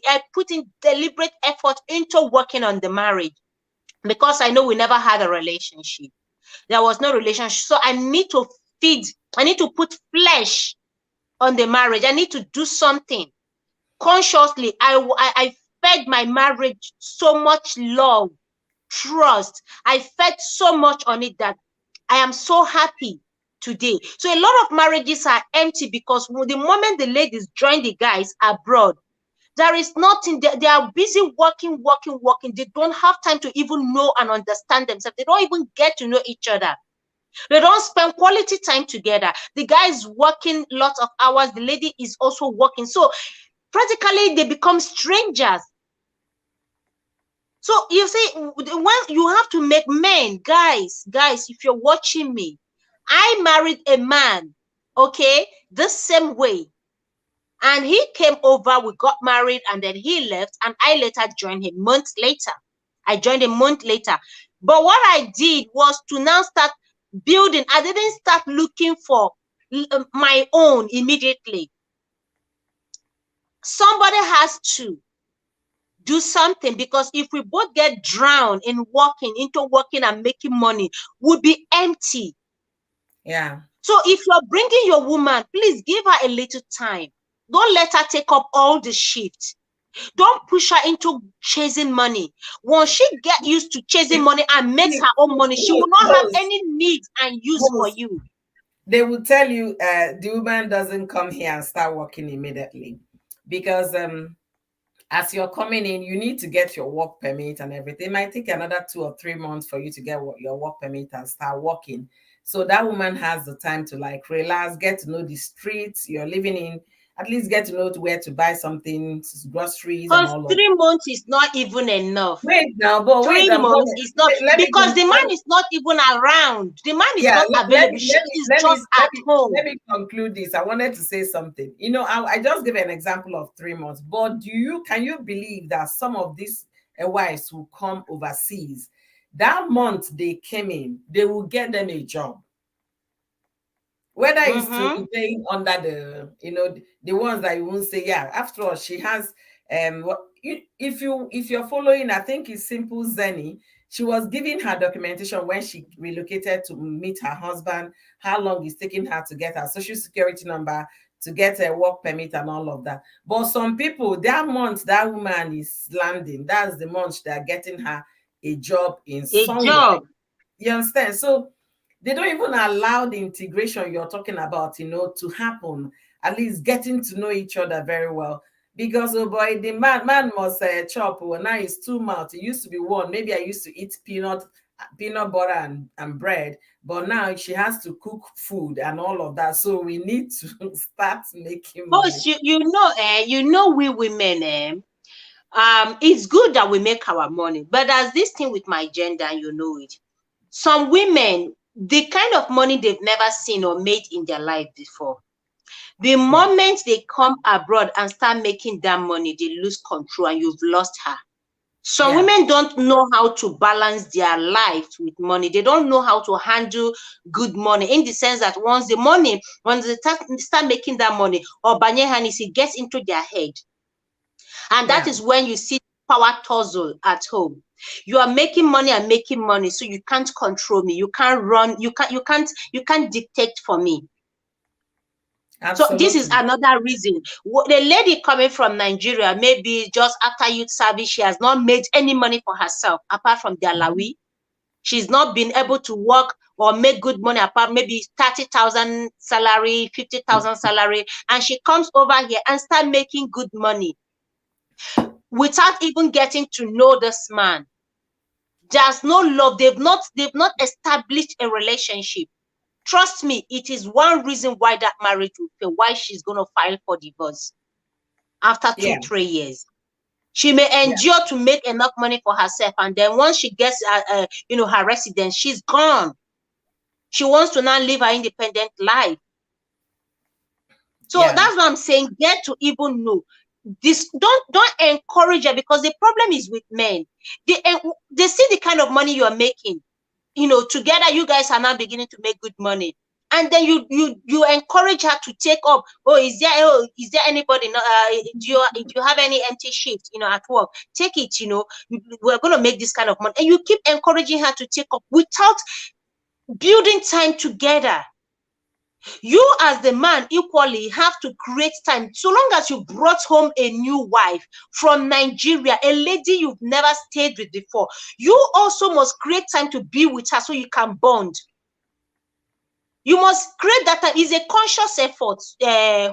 I put in deliberate effort into working on the marriage because I know we never had a relationship. There was no relationship. So I need to put flesh on the marriage. I need to do something consciously. I fed my marriage so much love, trust. I fed so much on it that I am so happy today. So a lot of marriages are empty because the moment the ladies join the guys abroad, there is nothing. They are busy working, working, working. They don't have time to even know and understand themselves. They don't even get to know each other. They don't spend quality time together. The guy is working lots of hours. The lady is also working. So practically they become strangers. So you see, when you have to make men, guys, if you're watching me, I married a man, okay, the same way. And he came over, we got married, and then he left, and I later joined him months later. I joined a month later. But what I did was to now start building. I didn't start looking for my own immediately. Somebody has to do something because if we both get drowned in working and making money, we'll be empty. yeah, So if you're bringing your woman, please give her a little time. Don't let her take up all the shift. Don't push her into chasing money. Once she get used to chasing money and makes See, her own money, she will not have most, any need and use for most, you. they will tell you the woman doesn't come here and start working immediately because as you're coming in, you need to get your work permit and everything. It might take another 2 or 3 months for you to get your work permit and start working. So that woman has the time to like relax, get to know the streets you're living in, at least get to know where to buy something, groceries and Because all of. 3 months is not even enough. Wait now, but wait, 3 months is not, let me because the man is not even around. The man is yeah, not available. She is just at let home. me conclude this. I wanted to say something. I just gave an example of 3 months, but can you believe that some of these wives who come overseas, that month they came in, they will get them a job, whether it's to Mm-hmm. remain under the ones that you won't say, yeah, after all, she has if you're following, I think it's Simple Zenny. She was giving her documentation when she relocated to meet her husband, how long it's taking her to get her social security number, to get a work permit and all of that. But some people, that month that woman is landing, that's the month they're getting her a job in A somewhere. job. You understand? So they don't even allow the integration you're talking about, to happen. At least getting to know each other very well. Because oh boy, the man must chop. Well, now it's two mouths. It used to be one. Maybe I used to eat peanut butter and bread, but now she has to cook food and all of that. So we need to start making money. But we women, it's good that we make our money, but there's this thing with my gender, and you know it. Some women, the kind of money they've never seen or made in their life before. The Yeah, moment they come abroad and start making that money, they lose control and you've lost her. Some yeah, women don't know how to balance their life with money. They don't know how to handle good money, in the sense that once they start making that money, or banyehanis, it gets into their head. And that yeah. is when you see power tussle at home. You are making money and making money, so you can't control me. You can't run. You can't dictate for me. So this is Absolutely. another reason. The lady coming from Nigeria, maybe just after youth service, she has not made any money for herself apart from the alawi. She's not been able to work or make good money apart maybe 30,000 salary, 50,000 salary, and she comes over here and start making good money without even getting to know this man. There's no love. They've not established a relationship. Trust me, it is one reason why that marriage will fail, why she's going to file for divorce after Yeah, 2-3 years. She may yeah, endure to make enough money for herself, and then once she gets her residence, she's gone. She wants to now live her independent life. So yeah. that's what I'm saying. Get to even know this. Don't encourage her, because the problem is with men. They see the kind of money you are making. Together you guys are now beginning to make good money, and then you encourage her to take up. Is there anybody? Do you have any empty shift? At work, take it. We're going to make this kind of money, and you keep encouraging her to take up without building time together. You as the man equally have to create time. So long as you brought home a new wife from Nigeria, a lady you've never stayed with before, you also must create time to be with her so you can bond. You must create that time. It's a conscious effort,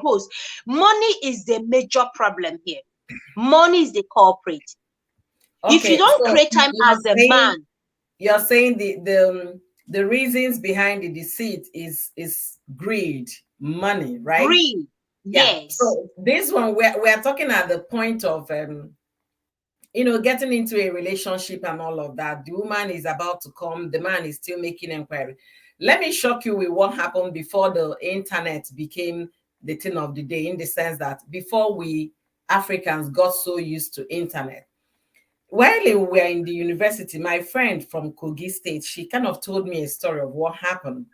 host. Money is the major problem here. Money is the culprit. If you Okay, don't so create time you're as the saying man, you're saying the reasons behind the deceit is greed, money, right? greed, Yeah. yes. So this one we're talking at the point of getting into a relationship and all of that. The woman is about to come, the man is still making inquiry. Let me shock you with what happened before the internet became the thing of the day, in the sense that before we Africans got so used to internet. While we were in the university, my friend from Kogi State, she kind of told me a story of what happened.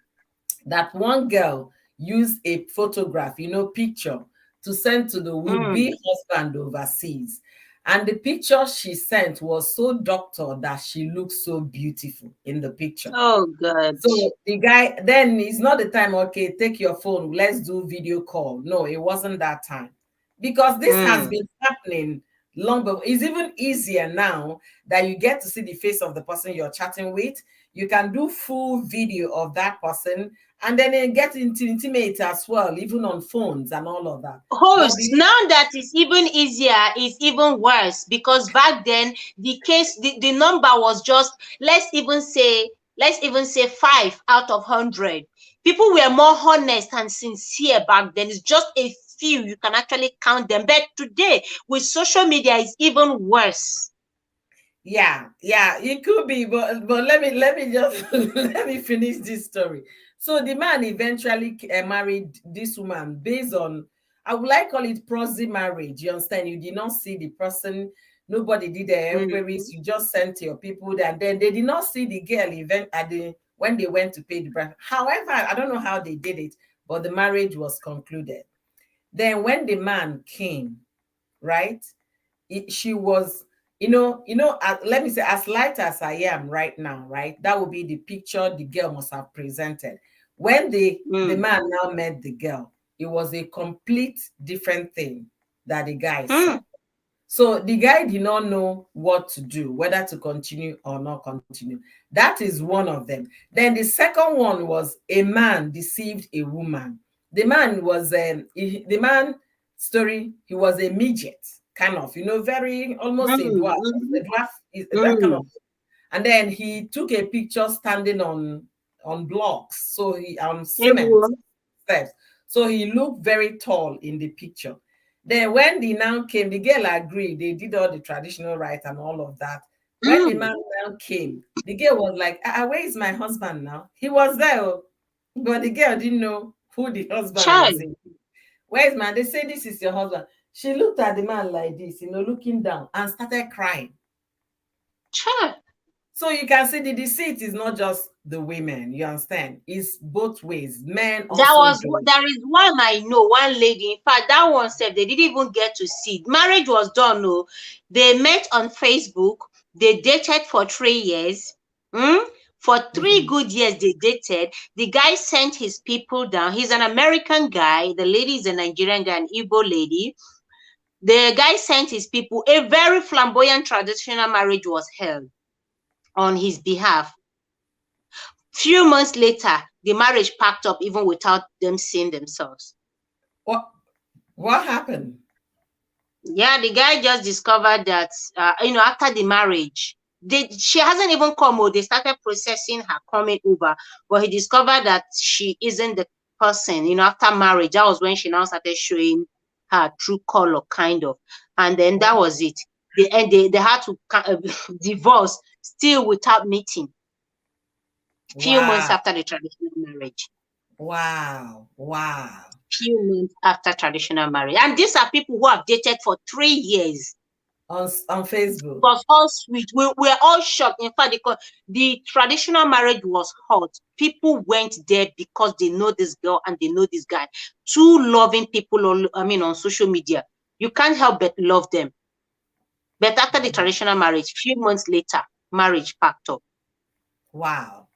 That one girl used a photograph, picture, to send to the would-be Mm. husband overseas. And the picture she sent was so doctored that she looked so beautiful in the picture. Oh, God. So the guy, then it's not the time, okay, take your phone, let's do video call. No, it wasn't that time. Because this has Mm. been happening long before. It's even easier now that you get to see the face of the person you're chatting with. You can do full video of that person, and then get into intimate as well, even on phones and all of that. But Host, now that is even easier, is even worse, because back then the number was just, let's even say 5 out of 100. People were more honest and sincere back then. It's just a few, you can actually count them. But today with social media, it's even worse. yeah, it could be, but let me just let me finish this story. So the man eventually married this woman based on, I would like call it proxy marriage. You understand? You did not see the person, nobody did the Mhm. inquiries. You just sent your people there, and then they did not see the girl event at the when they went to pay the bride. However, I don't know how they did it, but the marriage was concluded. Then when the man came, right? she was, let me say, as light as I am right now, right? That would be the picture the girl must have presented. When the Mm. man now met the girl, it was a complete different thing that the guy saw. Mm. So the guy did not know what to do, whether to continue or not continue. That is one of them. Then the second one was a man deceived a woman. The man was the man story. He was a midget, kind of, very almost Mm. a Mhm. dwarf, that kind of. Mm. And then he took a picture standing on blocks, so he on cement Ewo. steps. So he looked very tall in the picture. Then when the now came, the girl agreed. They did all the traditional rites and all of that. When the Mm. man now came, the girl was like, where is my husband now? He was there, oh, but the girl didn't know who the husband was Child. in. Where is man? They say this is your husband. She looked at the man like this, looking down and started crying. Child. So you can see the deceit is not just the women, you understand? It's both ways. Men also do. There is one I know, one lady. In fact, that one said they didn't even get to see. Marriage was done. No, they met on Facebook. They dated for 3 years. Mm? For three Mhm. good years, they dated. The guy sent his people down. He's an American guy. The lady is a Nigerian guy, an Igbo lady. The guy sent his people. A very flamboyant traditional marriage was held on his behalf. Few months later, the marriage packed up even without them seeing themselves. What what happened? Yeah, the guy just discovered that, after the marriage, she hasn't even come. Or they started processing her coming over, but he discovered that she isn't the person. After marriage, that was when she now started showing her true color, kind of, and then that was it. They had to divorce still without meeting. Few months Wow. after the traditional marriage. Wow. Wow. Few months after traditional marriage, and these are people who have dated for 3 years. On Facebook. Was all sweet. We were all shocked. In fact, the traditional marriage was hot. People went there because they know this girl and they know this guy. Two loving people on social media. You can't help but love them. But after the traditional marriage, few months later, marriage packed up. Wow.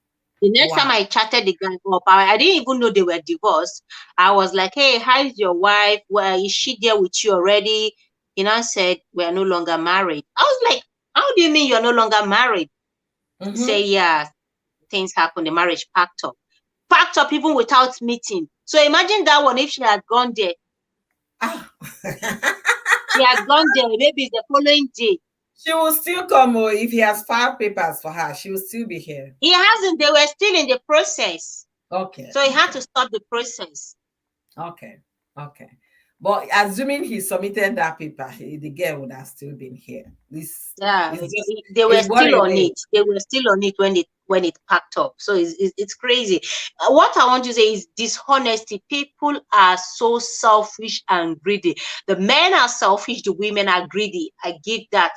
The next time Wow. I chatted the guy up, I didn't even know they were divorced. I was like, hey, how's your wife? Well, is she there with you already? He now said, we are no longer married. I was like, how do you mean you're no longer married? Say, Mm-hmm. yeah, things happen. The marriage packed up. Packed up even without meeting. So imagine that one if she had gone there. Ah. She had gone there, maybe the following day. She will still come, oh, if he has filed papers for her, she will still be here. He hasn't, they were still in the process. Okay. So he had Okay. to stop the process. Okay. Okay. But assuming he submitted that paper, the girl would have still been here. This Yeah, is just they were it's what still it on is. it. They were still on it when it packed up. So it's crazy. What I want to say is dishonesty. People are so selfish and greedy. The men are selfish. The women are greedy. I give that.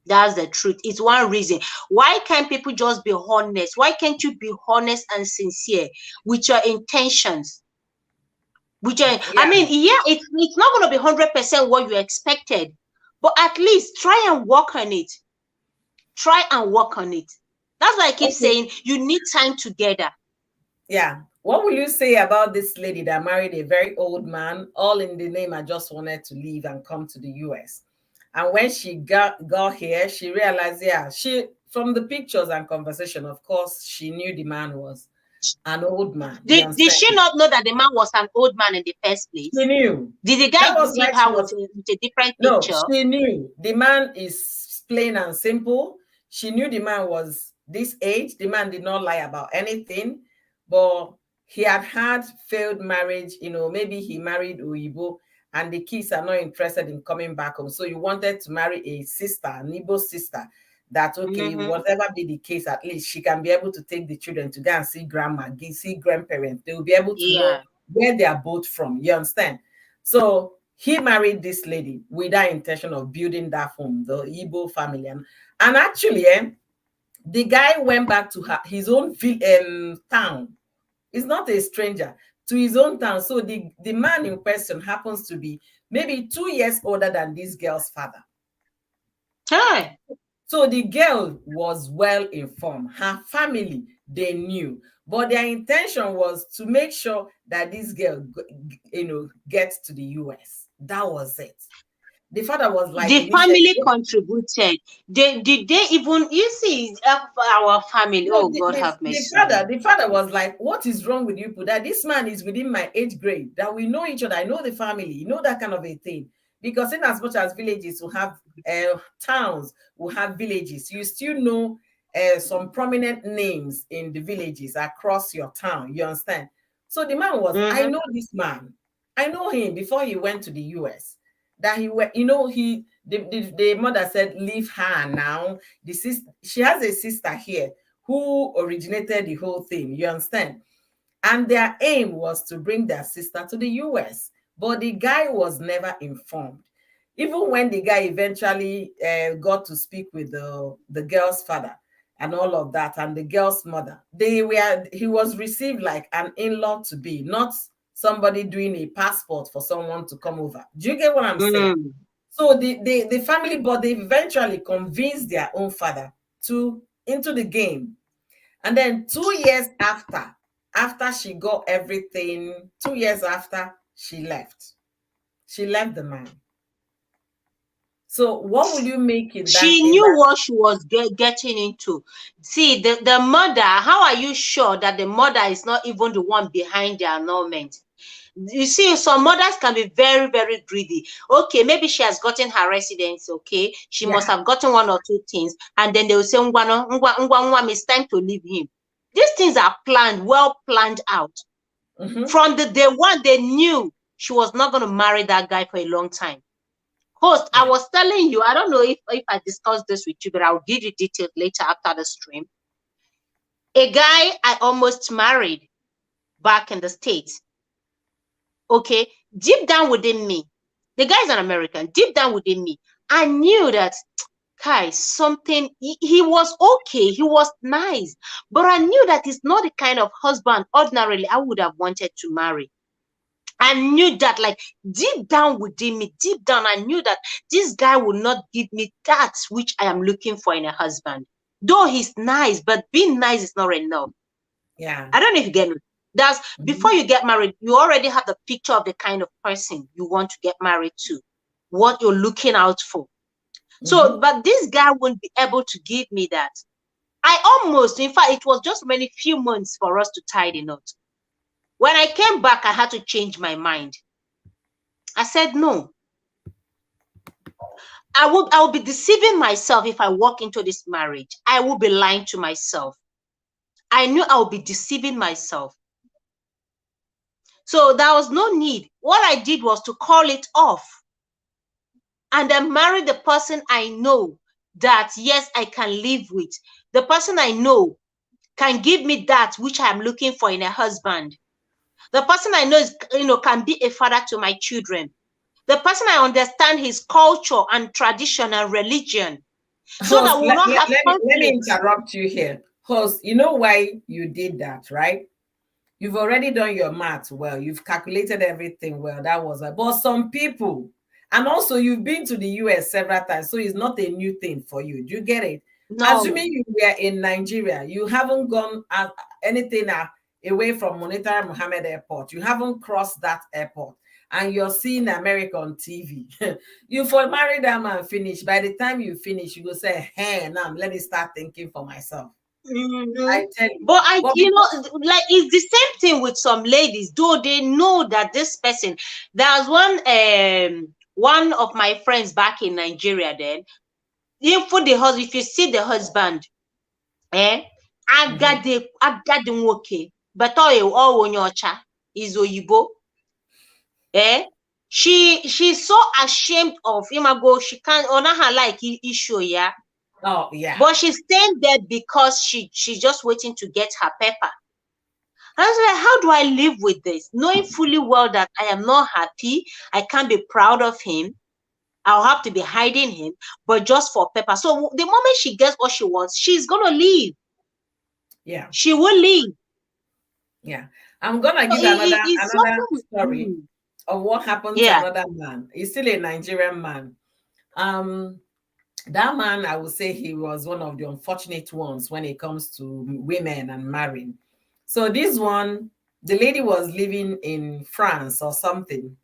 That's the truth. It's one reason. Why can't people just be honest? Why can't you be honest and sincere with your intentions? I Yeah. mean, yeah, it's not going to be 100% what you expected, but at least try and work on it. Try and work on it. That's why I keep Okay. saying you need time together. Yeah. What will you say about this lady that married a very old man, all in the name I just wanted to leave and come to the US? And when she got here, she realized, yeah, she from the pictures and conversation, of course, she knew the man was an old man. You Did understand? she not know that the man was an old man in the first She place? knew. Did the guy That was why deceive she her was. with a different No, picture? she knew the man is plain and simple. She knew the man was this age. The man did not lie about anything, but he had failed marriage. Maybe he married Uibo and the kids are not interested in coming back home. So you wanted to marry a sister, an Igbo sister, that, okay, Mm-hmm. whatever be the case, at least she can be able to take the children to go and see grandma, see grandparents. They will be able to know Yeah. where they are both from. You understand? So he married this lady with that intention of building that home, the Igbo family. And actually, the guy went back to his own town. He's not a stranger to his own town. So the man in question happens to be maybe 2 years older than this girl's father. Hey. So the girl was well informed. Her family, they knew. But their intention was to make sure that this girl, gets to the US. That was it. The father was like, The initially, family contributed. Did they even, you see, our family? no, Oh, God have the mercy. father was like, what is wrong with you people? That this man is within my age grade, that we know each other, I know the family, that kind of a thing. Because in as much as villages will have towns, will have villages, you still know some prominent names in the villages across your town. You understand? So the man was, I Mm-hmm. know this man. I know him before he went to the US. That he went, the mother said, leave her now. The sister, she has a sister here who originated the whole thing. You understand? And their aim was to bring their sister to the US. But the guy was never informed. Even when the guy eventually got to speak with the girl's father and all of that, and the girl's mother, he was received like an in-law to be, not somebody doing a passport for someone to come over. Do you get what I'm saying? Mm. So the family, but they eventually convinced their own father to into the game. And then 2 years after she got everything, 2 years after, she left. She left the man. So what will you make in that She knew what she was getting into. See, the mother, how are you sure that the mother is not even the one behind the annulment? You see, some mothers can be very, very greedy. Okay, maybe she has gotten her residence, okay? She must Yeah. have gotten one or two things, and then they will say, "Ngwano, it's time to leave him." These things are planned, well planned out. Mm-hmm. From the day one, they knew she was not going to marry that guy for a long time. Host, I Yeah. was telling you, I don't know if I discussed this with you, but I'll give you details later after the stream. A guy I almost married back in the States. Okay, deep down within me, the guy's an American. Deep down within me, I knew that Kai, something, he was okay, he was nice, but I knew that he's not the kind of husband ordinarily I would have wanted to marry. I knew that, like, deep down within me, deep down, I knew that this guy will not give me that which I am looking for in a husband. Though he's nice, but being nice is not enough. Yeah. I don't know if you get me. That's Mm-hmm. before you get married, you already have the picture of the kind of person you want to get married to, what you're looking out for. So, Mm-hmm. but this guy won't be able to give me that. I almost, in fact, it was just many few months for us to tie the knot. When I came back, I had to change my mind. I said, no, I will be deceiving myself if I walk into this marriage. I will be lying to myself. I knew I would be deceiving myself. So there was no need. What I did was to call it off and then marry the person I know that, yes, I can live with. The person I know can give me that which I am looking for in a husband. The person I know is, can be a father to my children. The person I understand his culture and tradition and religion, so that Host, we will not have let me conflicts. interrupt you here. Host, you know why you did that, right? You've already done your math well. You've calculated everything well. That was it. But some people, and also you've been to the US several times, so it's not a new thing for you. Do you get it? No. Assuming you were in Nigeria, you haven't gone anything away from Monetary Mohammed Airport. You haven't crossed that airport, and you're seeing America on TV. You for marry them and finish. By the time you finish, you will say, "Hey, now let me start thinking for myself." Mhm. I tell you. But But because like it's the same thing with some ladies, though they know that this person. There's one of my friends back in Nigeria. Then, even for the husband, if you see the husband, eh, Mhm. agadi nwoke, but all onyocha is oyibo, eh. She's so ashamed of him. I go, she can't honor her like issue, yeah. Oh yeah. But she's staying there because she's just waiting to get her paper. I was like, how do I live with this? Knowing fully well that I am not happy, I can't be proud of him. I'll have to be hiding him, but just for paper. So the moment she gets what she wants, she's gonna leave. Yeah. She will leave. Yeah. I'm gonna So give another it's another something. story of what happened to Yeah. another man. He's still a Nigerian man. Um, That man, I would say he was one of the unfortunate ones when it comes to women and marrying. So this one, the lady was living in France or something.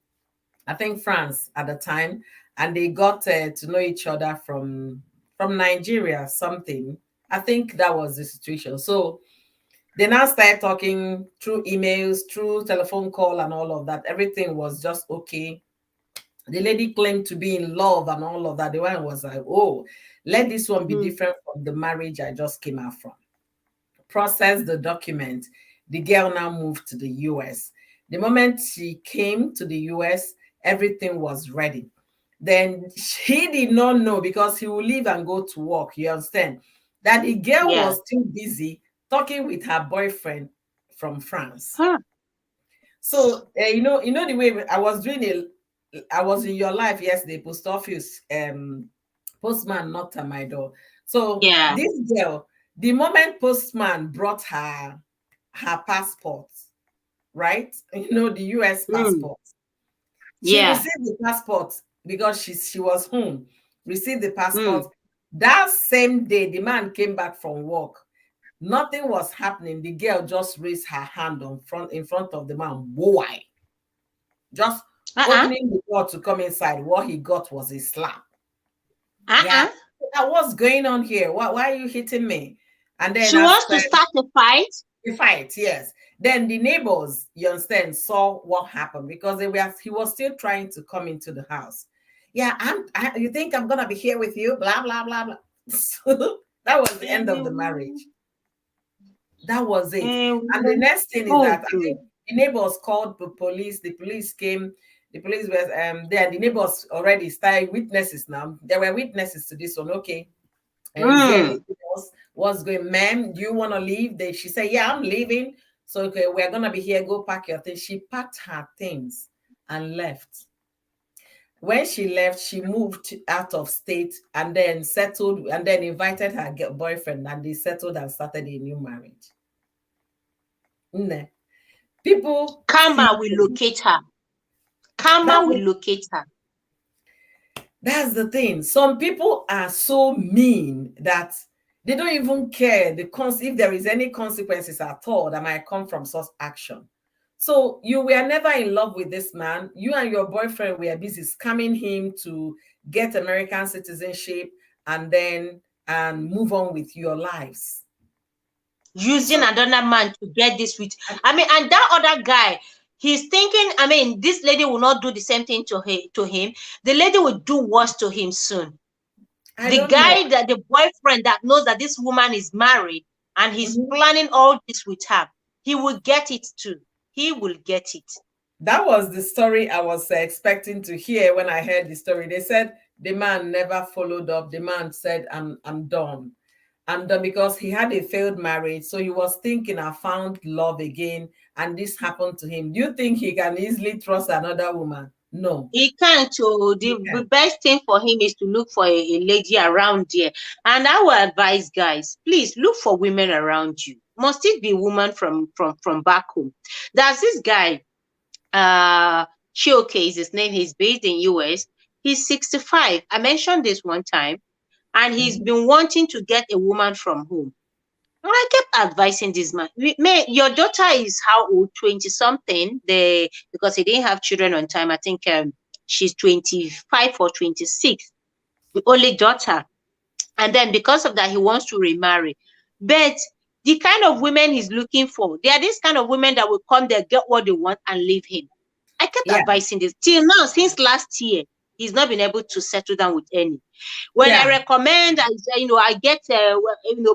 I think France at the time, and they got to know each other from Nigeria, something. I think that was the situation. So they now started talking through emails, through telephone call, and all of that. Everything was just okay. The lady claimed to be in love and all of that. The one was like, oh, let this one be Mm. different from the marriage I just came out from. Processed the document. The girl now moved to the US. The moment she came to the US, everything was ready. Then he did not know because he will leave and go to work. You understand? That the girl Yeah. was too busy talking with her boyfriend from France. Huh. So you know the way I was doing I was in your life yesterday. Post office postman knocked at my door. So Yeah. this girl, the moment postman brought her passport, right? The US Mm. passport. She Yeah. received the passport because she was home. Received the Mm. passport. That same day, the man came back from work. Nothing was happening. The girl just raised her hand in front of the man. Why? Just Uh-uh. opening the door to come inside. What he got was a slap. Yeah. Uh-uh. What's going on here? Why are you hitting me? And then She as wants per to start a fight. the fight, yes. Then the neighbors, you understand, saw what happened because he was still trying to come into the house. Yeah, you think I'm gonna be here with you? Blah blah blah blah. So that was the end of the marriage. That was it. And the next thing is Oh, that I good. think the neighbors called the police. The police came. The police was there. The neighbors already started witnesses now. There were witnesses to this one. Okay, is there Mm. anything else? What's going, ma'am? Do you want to leave? She said, yeah, I'm leaving. So okay, we're gonna be here. Go pack your things. She packed her things and left. When she left, she moved out of state and then settled and then invited her boyfriend and they settled and started a new marriage. Nne. People see Karma will things. locate her. That Karma will was locate her. That's the thing. Some people are so mean that they don't even care if there is any consequences at all that might come from such action. So you were never in love with this man. You and your boyfriend were busy scamming him to get American citizenship and then and move on with your lives. Using So another man to get this with. I mean, and that other guy, he's thinking, I mean, this lady will not do the same thing to him. The lady will do worse to him soon. I The don't know. guy, that the boyfriend that knows that this woman is married and he's Mhm. planning all this with her, he will get it too. He will get it. That was the story I was expecting to hear when I heard the story. They said the man never followed up. The man said, I'm done. I'm done because he had a failed marriage. So he was thinking, I found love again. And this happened to him. Do you think he can easily trust another woman? No, He can't. Oh, he the can't. best thing for him is to look for a lady around there. And I will advise guys, please look for women around you. Must it be woman from back home? There's this guy, Showcase, his name, he's based in US. He's 65. I mentioned this one time, and he's Mhm. been wanting to get a woman from home. And I kept advising this man, your daughter is how old? 20 something. Because he didn't have children on time. I think she's 25 or 26, the only daughter. And then because of that, he wants to remarry. But the kind of women he's looking for, they are this kind of women that will come there, get what they want, and leave him. I kept Yeah, advising this till now, since last year. He's not been able to settle down with any. When I yeah, recommend, I get,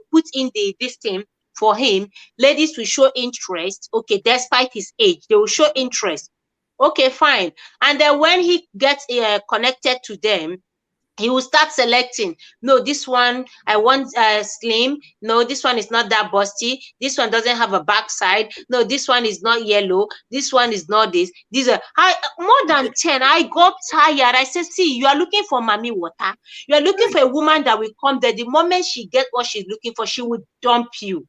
put in this thing for him, ladies will show interest. Okay, despite his age, they will show interest. Okay, fine. And then when he gets connected to them, he will start selecting. No, this one I want slim. No, this one is not that busty. This one doesn't have a backside. No, this one is not yellow. This one is not this. These are more than 10. I got tired. I said, see, you are looking for mommy water. You are looking for a woman that will come there. The moment she gets what she's looking for, she will dump you.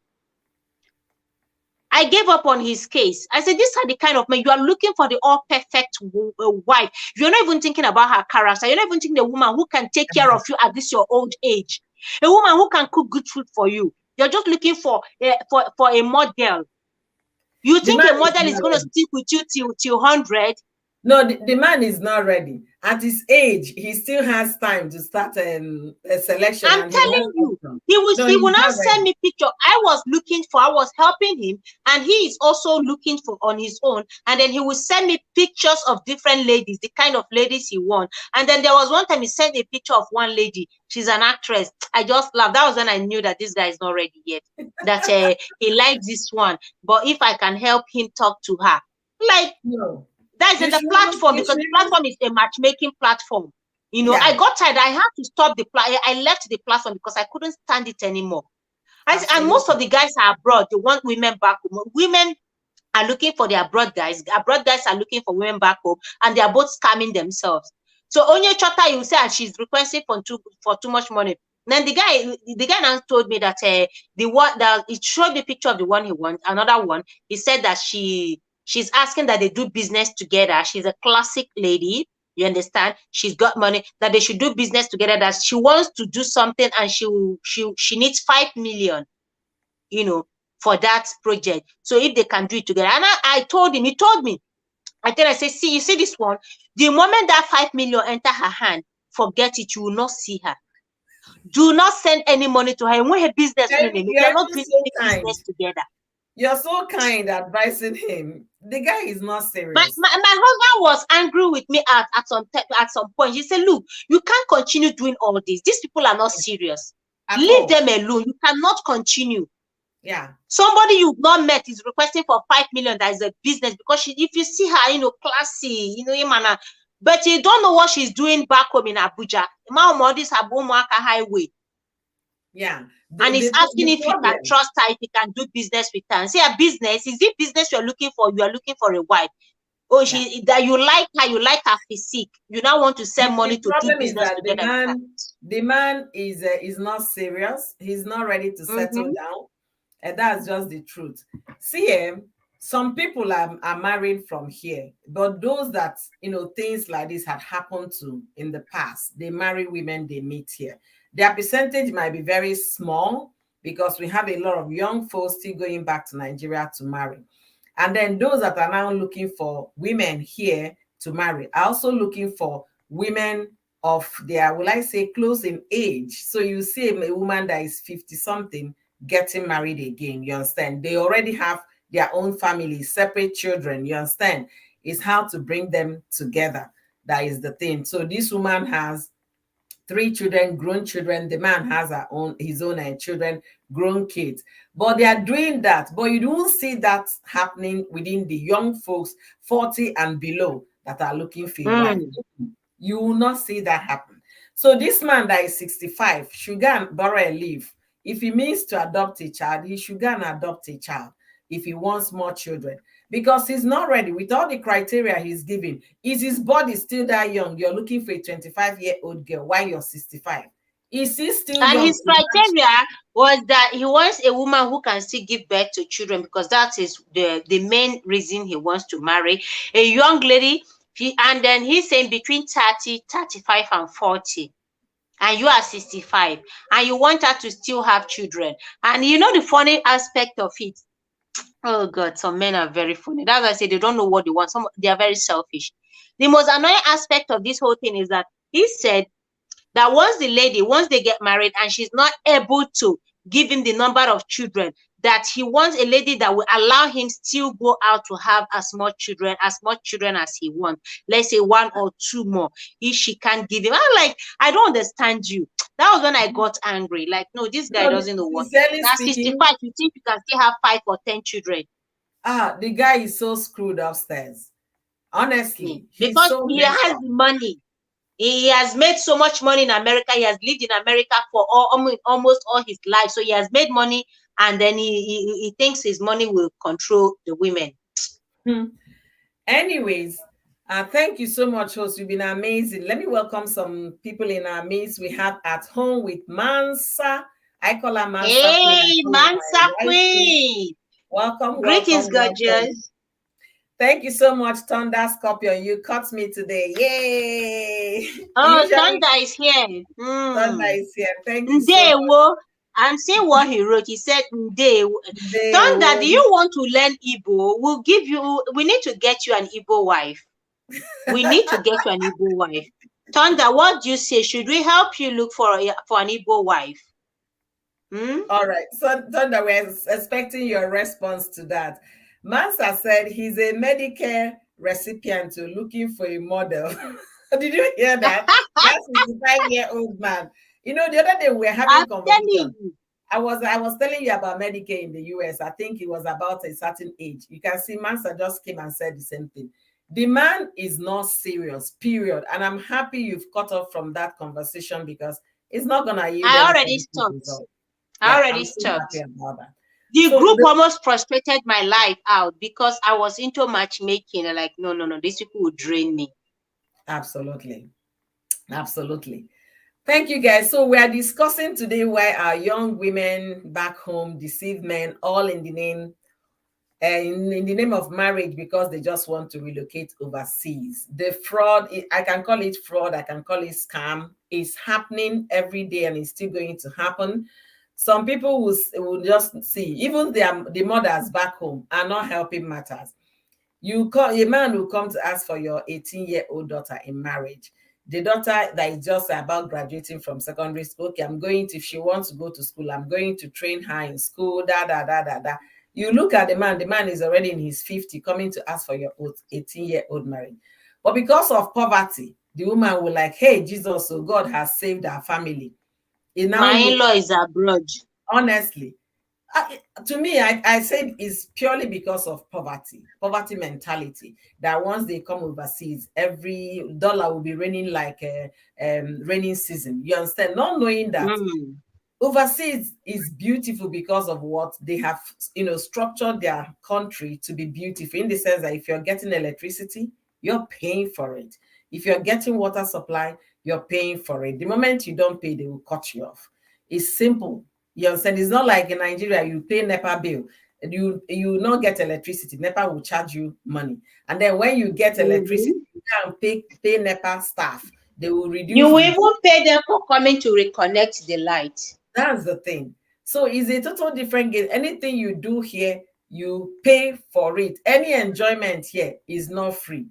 I gave up on his case. I said, these are the kind of men you are looking for, the all perfect wife. You're not even thinking about her character. You're not even thinking the woman who can take care of you at this your old age. A woman who can cook good food for you. You're just looking for a model. You The think man a is model is not going to ready. stick with you till 100? No, the man is not ready. At his age, he still has time to start a selection, I'm and he has telling you, options. he No, will he's not not send ready. me picture. I was helping him, and he is also looking for on his own. And then he will send me pictures of different ladies, the kind of ladies he wants. And then there was one time he sent a picture of one lady. She's an actress. I just laughed. That was when I knew that this guy is not ready yet. That he likes this one, but if I can help him talk to her, like No, that's in you the should even, platform, you because should the even, platform is a matchmaking platform. I yeah, got tired. I had to stop I left the platform because I couldn't stand it anymore. And most absolutely. of the guys are abroad. They want women back home. Women are looking for their abroad guys. Abroad guys are looking for women back home, and they are both scamming themselves. So Onye Chota, you say, she's requesting for too much money. Then the guy now told me that the one that it showed the picture of the one he wants. Another one, he said that she's asking that they do business together. She's a classic lady. You understand? She's got money, that they should do business together, that she wants to do something, and she needs 5 million, for that project. So if they can do it together. And I told him, he told me, I said, see, you see this one? The moment that 5 million enter her hand, forget it, you will not see her. Do not send any money to her. When her business, we You're are not even doing so any kind. business together. You're so kind advising him. The guy is not My, serious my, my husband was angry with me at some point. He said, look, you can't continue doing all this. These people are not serious. at Leave all. them alone. You cannot continue. Yeah. Somebody you've not met is requesting for 5 million. That is a business, because if you see her, classy, but you don't know what she's doing back home in Abuja. This highway. Yeah. And he's asking The if he can problem. trust her, if he can do business with her. And say, a business, is it business you're looking for? You are looking for a wife. Oh, Yeah. that you like her physique. You now want to send money The to do problem is business that the together with her. man, the man is not serious. He's not ready to settle Mm-hmm. down, and that's just the truth. See, some people are married from here, but those that things like this had happened to in the past, they marry women they meet here. Their percentage might be very small because we have a lot of young folks still going back to Nigeria to marry. And then those that are now looking for women here to marry are also looking for women of their, will I say, close in age. So you see a woman that is 50 something getting married again. You understand? They already have their own families, separate children. You understand? It's how to bring them together. That is the thing. So this woman has 3 children, grown children. The man has his own children, grown kids. But they are doing that. But you don't see that happening within the young folks, 40 and below, that are looking for a wife. Mm. You will not see that happen. So this man that is 65 should go and borrow a leave. If he means to adopt a child, he should go and adopt a child if he wants more children, because he's not ready with all the criteria he's giving. Is his body still that young? You're looking for a 25-year-old girl while you're 65. Is he still And young his to match? criteria was that he wants a woman who can still give birth to children, because that is the main reason he wants to marry a young lady. And then he's saying between 30, 35, and 40. And you are 65, and you want her to still have children. And the funny aspect of it, oh God, some men are very funny. That's why I say they don't know what they want. They are very selfish. The most annoying aspect of this whole thing is that he said that once they get married and she's not able to give him the number of children, that he wants a lady that will allow him still go out to have as much children as he wants. Let's say 1 or 2 more if she can't give him. I'm like, I don't understand you. That was when I got angry. Like, no, this guy No, doesn't know what. sincerely At speaking, 65, you think you can still have 5 or 10 children? the guy is so screwed upstairs. Honestly, he's Because so he messed has up. the money. He has made so much money in America. He has lived in America for almost all his life. So he has made money, and then he thinks his money will control the women. Hmm. Anyways, thank you so much, host. You've been amazing. Let me welcome some people in our midst. We have At Home with Mansa. I call her Mansa Queen. I Hey, call her Mansa my wife. Queen. Welcome, Greetings, welcome, welcome. gorgeous. Thank you so much, Thunder Scorpion. You caught me today. Yay! Oh, Usually, Thunder is here. Thunder Hmm. is here. Thank you so much. Ndewo. I'm seeing what he wrote. He said Ndewo. They Thunder, do will. you want to learn Igbo? We need to get you an Igbo wife. We need to get you an Igbo wife. Thunder, what do you say? Should we help you look for an Igbo wife? Hmm? All right. So, Thunder, we're expecting your response to that. Mansa said he's a Medicare recipient looking for a model. Did you hear that? That's a 65-year-old man. You know, the other day we were I'm having telling conversation. you. I was telling you about Medicare in the US. I think it was about a certain age. You can see Mansa just came and said the same thing. The man is not serious, period. And I'm happy you've cut off from that conversation because it's not gonna yield I any already positive stopped. result. I Yeah, already I'm so happy stopped. about that. The So group almost frustrated my life out because I was into matchmaking. And like, no, no, no, these people will drain me. absolutely, absolutely. Thank you guys. So we are discussing today why our young women back home deceive men all in the name in the name of marriage because they just want to relocate overseas. The fraud, I can call it fraud, I can call it scam, is happening every day and it's still going to happen. Some people will just see, even the mothers back home are not helping matters. You call a man will come to ask for your 18-year-old daughter in marriage. The daughter that is just about graduating from secondary school. Okay, I'm going to, if she wants to go to school, I'm going to train her in school, da da da da da. You look at the man is already in his 50, coming to ask for your 18-year-old marriage. But because of poverty, the woman will like, hey, Jesus, so God has saved our family. It now My look in-law is abroad. honestly, to me, I said it's purely because of poverty mentality. That once they come overseas, every dollar will be raining like a raining season. You understand? Not knowing that Mm. overseas is beautiful because of what they have, structured their country to be beautiful in the sense that if you're getting electricity, you're paying for it. If you're getting water supply, you're paying for it. The moment you don't pay, they will cut you off. It's simple. You understand? It's not like in Nigeria, you pay NEPA bill. You not get electricity. NEPA will charge you money. And then when you get electricity, Mm-hmm. you can pay NEPA staff. They will You reduce will the bill. even pay them for coming to reconnect the light. That's the thing. So it's a total different game. Anything you do here, you pay for it. Any enjoyment here is not free.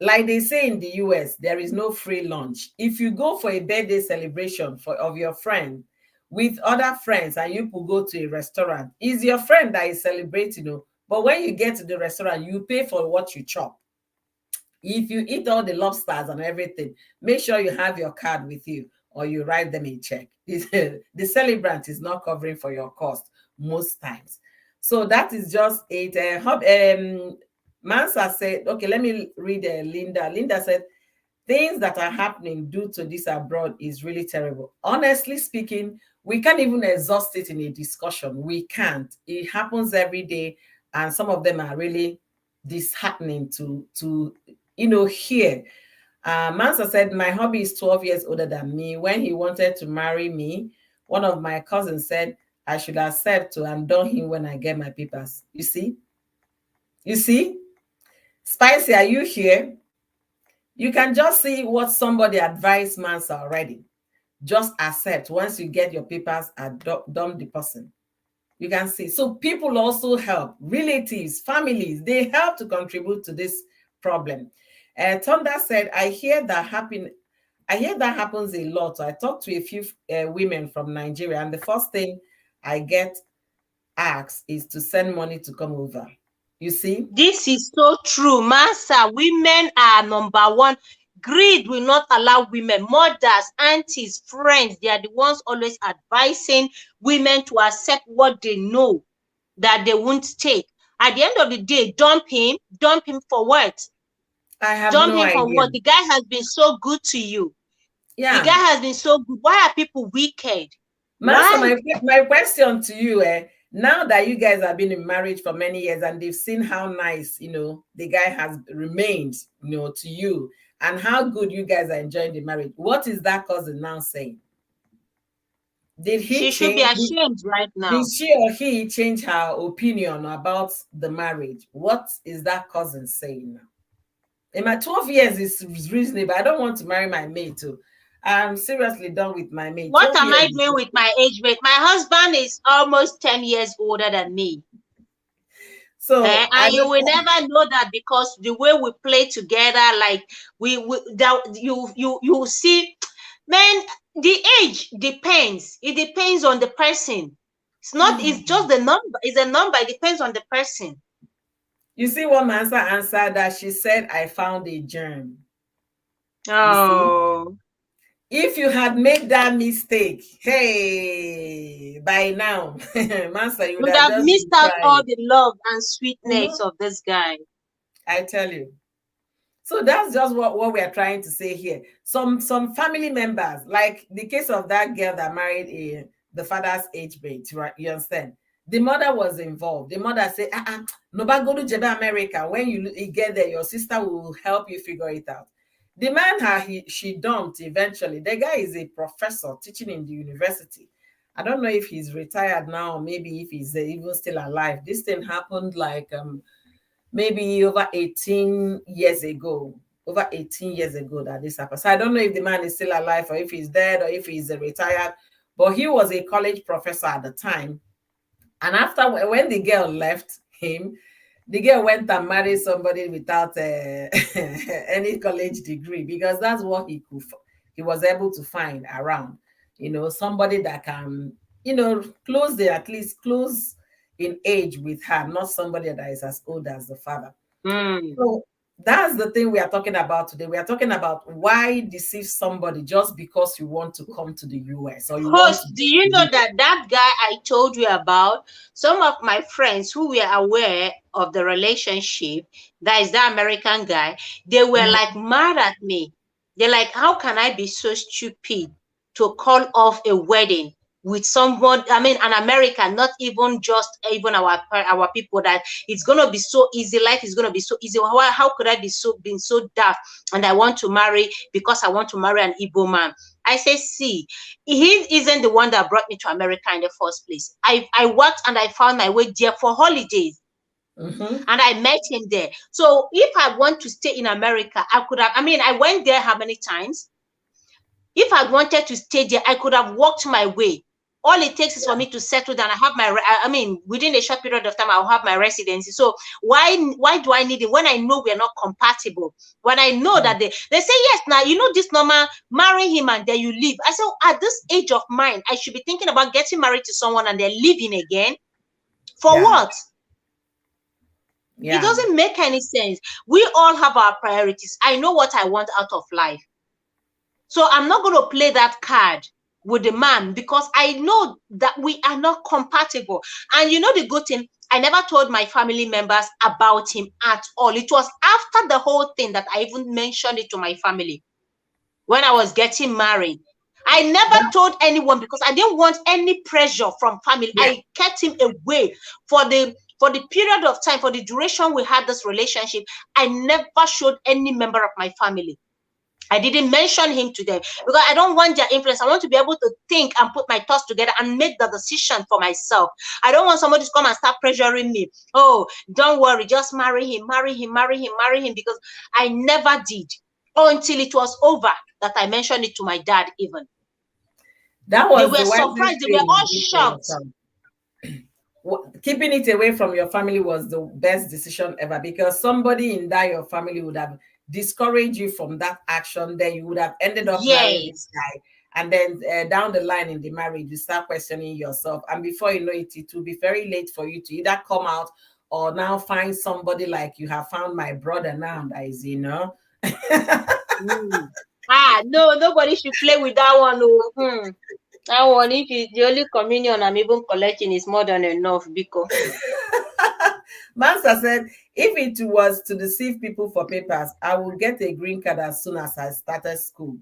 Like they say in the US, there is no free lunch. If you go for a birthday celebration of your friend with other friends and you could go to a restaurant, it's your friend that is celebrating, but when you get to the restaurant, you pay for what you chop. If you eat all the lobsters and everything, make sure you have your card with you or you write them a check. The celebrant is not covering for your cost most times. So that is just it. Mansa said, okay, let me read Linda. Linda said, things that are happening due to this abroad is really terrible. Honestly speaking, we can't even exhaust it in a discussion. We can't. It happens every day, and some of them are really disheartening to hear. Mansa said, my hubby is 12 years older than me. When he wanted to marry me, one of my cousins said I should accept to and done him when I get my papers. You see? You see? Spicy, are you here? You can just see what somebody advised Mansa already. Just accept once you get your papers and dump the person. You can see. So people also help, relatives, families, they help to contribute to this problem. Thunder said, I hear that happens a lot. So I talked to a few women from Nigeria, and the first thing I get asked is to send money to come over. You see? This is so true. Massa, women are number one. Greed will not allow women, mothers, aunties, friends. They are the ones always advising women to accept what they know that they won't take. At the end of the day, dump him. Dump him for what? I have Dump no him for idea. what? The guy has been so good to you. The guy Yeah. has been so good. Why are people wicked? Master, Why? my question to you, now that you guys have been in marriage for many years and they've seen how nice, the guy has remained, to you and how good you guys are enjoying the marriage, what is that cousin now saying? Did he She should be change? ashamed right Did now. she or he change her opinion about the marriage? What is that cousin saying now? In my 12 years is reasonable. I don't want to marry my mate too. I'm seriously done with my mate. What 12 am years. I doing with my age mate? My husband is almost 10 years older than me. So I And you will never know that, because the way we play together, like we that you see, man, the age depends. It depends on the person. It's not, it's just the number, it's a number, it depends on the person. you see what Mansa answered that she said, I found a germ. You see? Oh, If you had made that mistake, hey, by now, Mansa, you would would have have just missed been out all crying. the love and sweetness Mhm. of this guy. I tell you. So that's just what we are trying to say here. Some family members, like the case of that girl that married the father's age mate, right? You understand? The mother was involved. The mother said, no, but go to Jeba America. When you get there, your sister will help you figure it out. The man she dumped eventually. The guy is a professor teaching in the university. I don't know if he's retired now, maybe if he's even still alive. This thing happened like maybe over 18 years ago. Over 18 years ago that this happened. So I don't know if the man is still alive or if he's dead or if he's retired, but he was a college professor at the time. And after, when the girl left him, the girl went and married somebody without any college degree, because that's what he was able to find around. Somebody that can, at least close in age with her, not somebody that is as old as the father. Mm. So that's the thing we are talking about today. We are talking about why deceive somebody just because you want to come to the US or you want Host, to do go to you the know US. that guy I told you about, some of my friends who were aware of the relationship, that is the American guy, they were like mad at me. They're like, how can I be so stupid to call off a wedding with someone, I mean, an American, not even just even our people, that it's gonna be so easy, life is gonna be so easy. How could I be been so daft, and I want to marry because I want to marry an Igbo man? I say, see, he isn't the one that brought me to America in the first place. I worked and I found my way there for holidays. Mm-hmm. And I met him there. So if I want to stay in America, I could have, I mean, I went there how many times? If I wanted to stay there, I could have walked my way. All it takes is for me to settle down. I have my, I mean, within a short period of time, I'll have my residency. So why do I need it when I know we're not compatible? When I know that they say, yes, now, this normal, marry him and then you leave. I said, at this age of mine, I should be thinking about getting married to someone and then leaving again. For Yeah. what? It Yeah. doesn't make any sense. We all have our priorities. I know what I want out of life. So I'm not going to play that card with the man because I know that we are not compatible. And the good thing, I never told my family members about him at all. It was after the whole thing that I even mentioned it to my family when I was getting married. I never told anyone because I didn't want any pressure from family. Yeah. I kept him away for the period of time, for the duration we had this relationship. I never showed any member of my family. I didn't mention him to them because I don't want their influence. I want to be able to think and put my thoughts together and make the decision for myself. I don't want somebody to come and start pressuring me. Oh, don't worry, just marry him, marry him, marry him, marry him, because I never did until it was over that I mentioned it to my dad even. That They was were the wisest surprised. They were thing you all did for shocked. yourself. Keeping it away from your family was the best decision ever, because somebody in that your family would have discouraged you from that action. Then you would have ended up marrying this Yes. guy, and then down the line in the marriage you start questioning yourself, and before you know it, it will be very late for you to either come out or now find somebody like you have found my brother now that is Mm. No, nobody should play with that one. Oh. That one, if it's the only communion I'm even collecting, is more than enough, because Master said, if it was to deceive people for papers, I would get a green card as soon as I started school.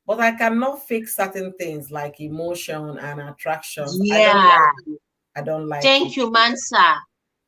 But I cannot fix certain things like emotion and attractions. I don't yeah. like it. I don't like Thank it. you, Mansa.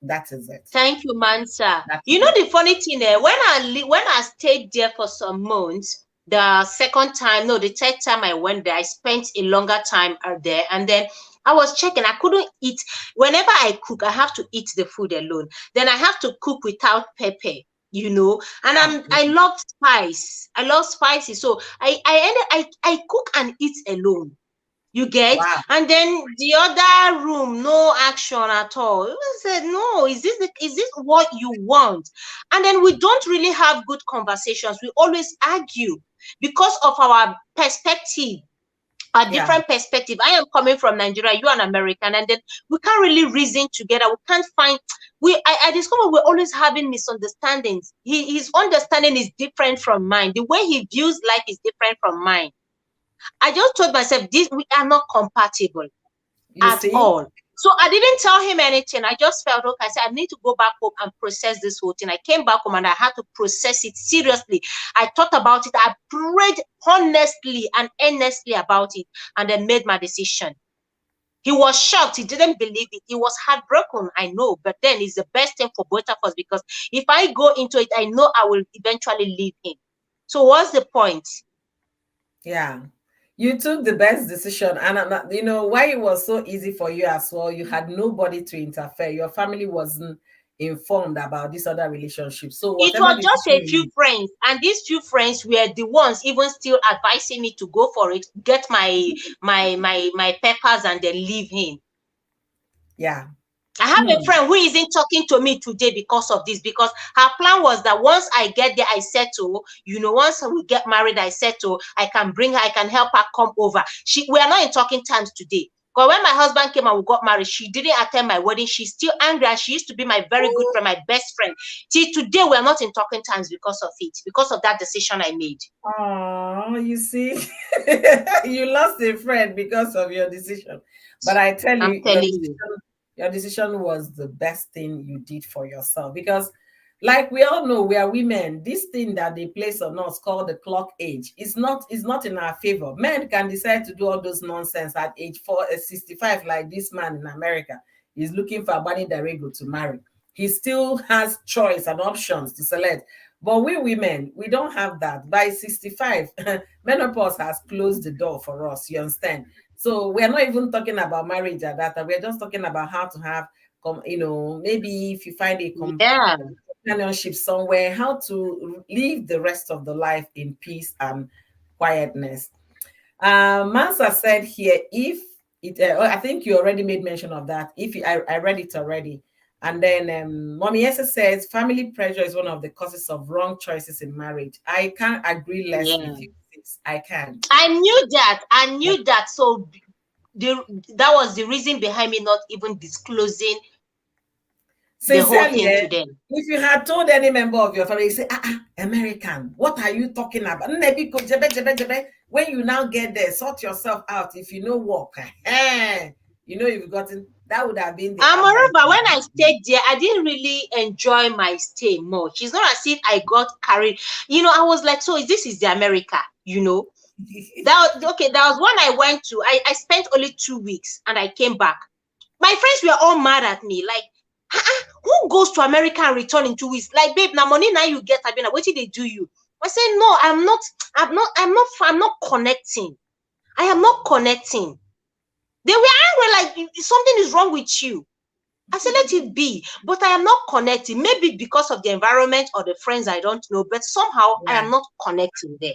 That is it. Thank you, Mansa. That You is know it. the funny thing, when I stayed there for some months, The second time, no, the third time I went there, I spent a longer time there. And then I was checking, I couldn't eat. Whenever I cook, I have to eat the food alone. Then I have to cook without pepper, And I love spice. I love spicy. So I cook and eat alone. You get? Wow. And then the other room, no action at all. I said, no, is this what you want? And then we don't really have good conversations. We always argue because of our perspective, a Yeah. different perspective. I am coming from Nigeria, you're an American, and then we can't really reason together. We can't find I discovered we're always having misunderstandings. His understanding is different from mine. The way he views life is different from mine. I just told myself we are not compatible You at see? all. So I didn't tell him anything. I just felt okay. I said, I need to go back home and process this whole thing. I came back home and I had to process it seriously. I thought about it. I prayed honestly and earnestly about it and then made my decision. He was shocked. He didn't believe it. He was heartbroken, I know. But then it's the best thing for both of us because if I go into it, I know I will eventually leave him. So what's the point? Yeah. You took the best decision. And why it was so easy for you as well, you had nobody to interfere. Your family wasn't informed about this other relationship. So It whatever was decision just a you few made, friends, and these few friends were the ones even still advising me to go for it, get my papers, and then leave him. yeah. I have a friend who isn't talking to me today because of this, because her plan was that once I get there, I settle, once we get married, I settle, I can bring her, I can help her come over. We are not in talking terms today. Because when my husband came and we got married, she didn't attend my wedding. She's still angry, and she used to be my very good friend, my best friend. Till today, we are not in talking terms because of it, because of that decision I made. Oh, you see, you lost a friend because of your decision. But I tell you, I'm telling you. your decision was the best thing you did for yourself. Because, like we all know, we are women. This thing that they place on us called the clock age is not in our favor. Men can decide to do all those nonsense at age 65, like this man in America. He's looking for Abani Darego to marry. He still has choice and options to select. But we women, we don't have that. By 65, menopause has closed the door for us. You understand? So we're not even talking about marriage at that time. We're just talking about how to have, maybe if you find a Yeah. companionship somewhere, how to live the rest of the life in peace and quietness. Mansa said here, if it, I think you already made mention of that. I read it already. And then Mommy Esther says family pressure is one of the causes of wrong choices in marriage. I can't agree less Yeah. with you, sis. I can't. I knew that. I Yeah. knew that. So that was the reason behind me not even disclosing the whole Sincerely, thing to them. if you had told any member of your family, you say, American, what are you talking about? When you now get there, sort yourself out. If you know work, you've gotten, that would have been the And advice. moreover, when I stayed there, I didn't really enjoy my stay much. It's not as if I got carried. I was like, so this is the America. Okay, that was when I went to, I spent only 2 weeks and I came back. My friends were all mad at me, like, who goes to America and return in 2 weeks? Like, babe, now money now you get, what did they do you? I said, no, I'm not connecting. I am not connecting. They were angry, like something is wrong with you. I said, let it be. But I am not connecting. Maybe because of the environment or the friends I don't know, but somehow I Yeah. am not connecting there.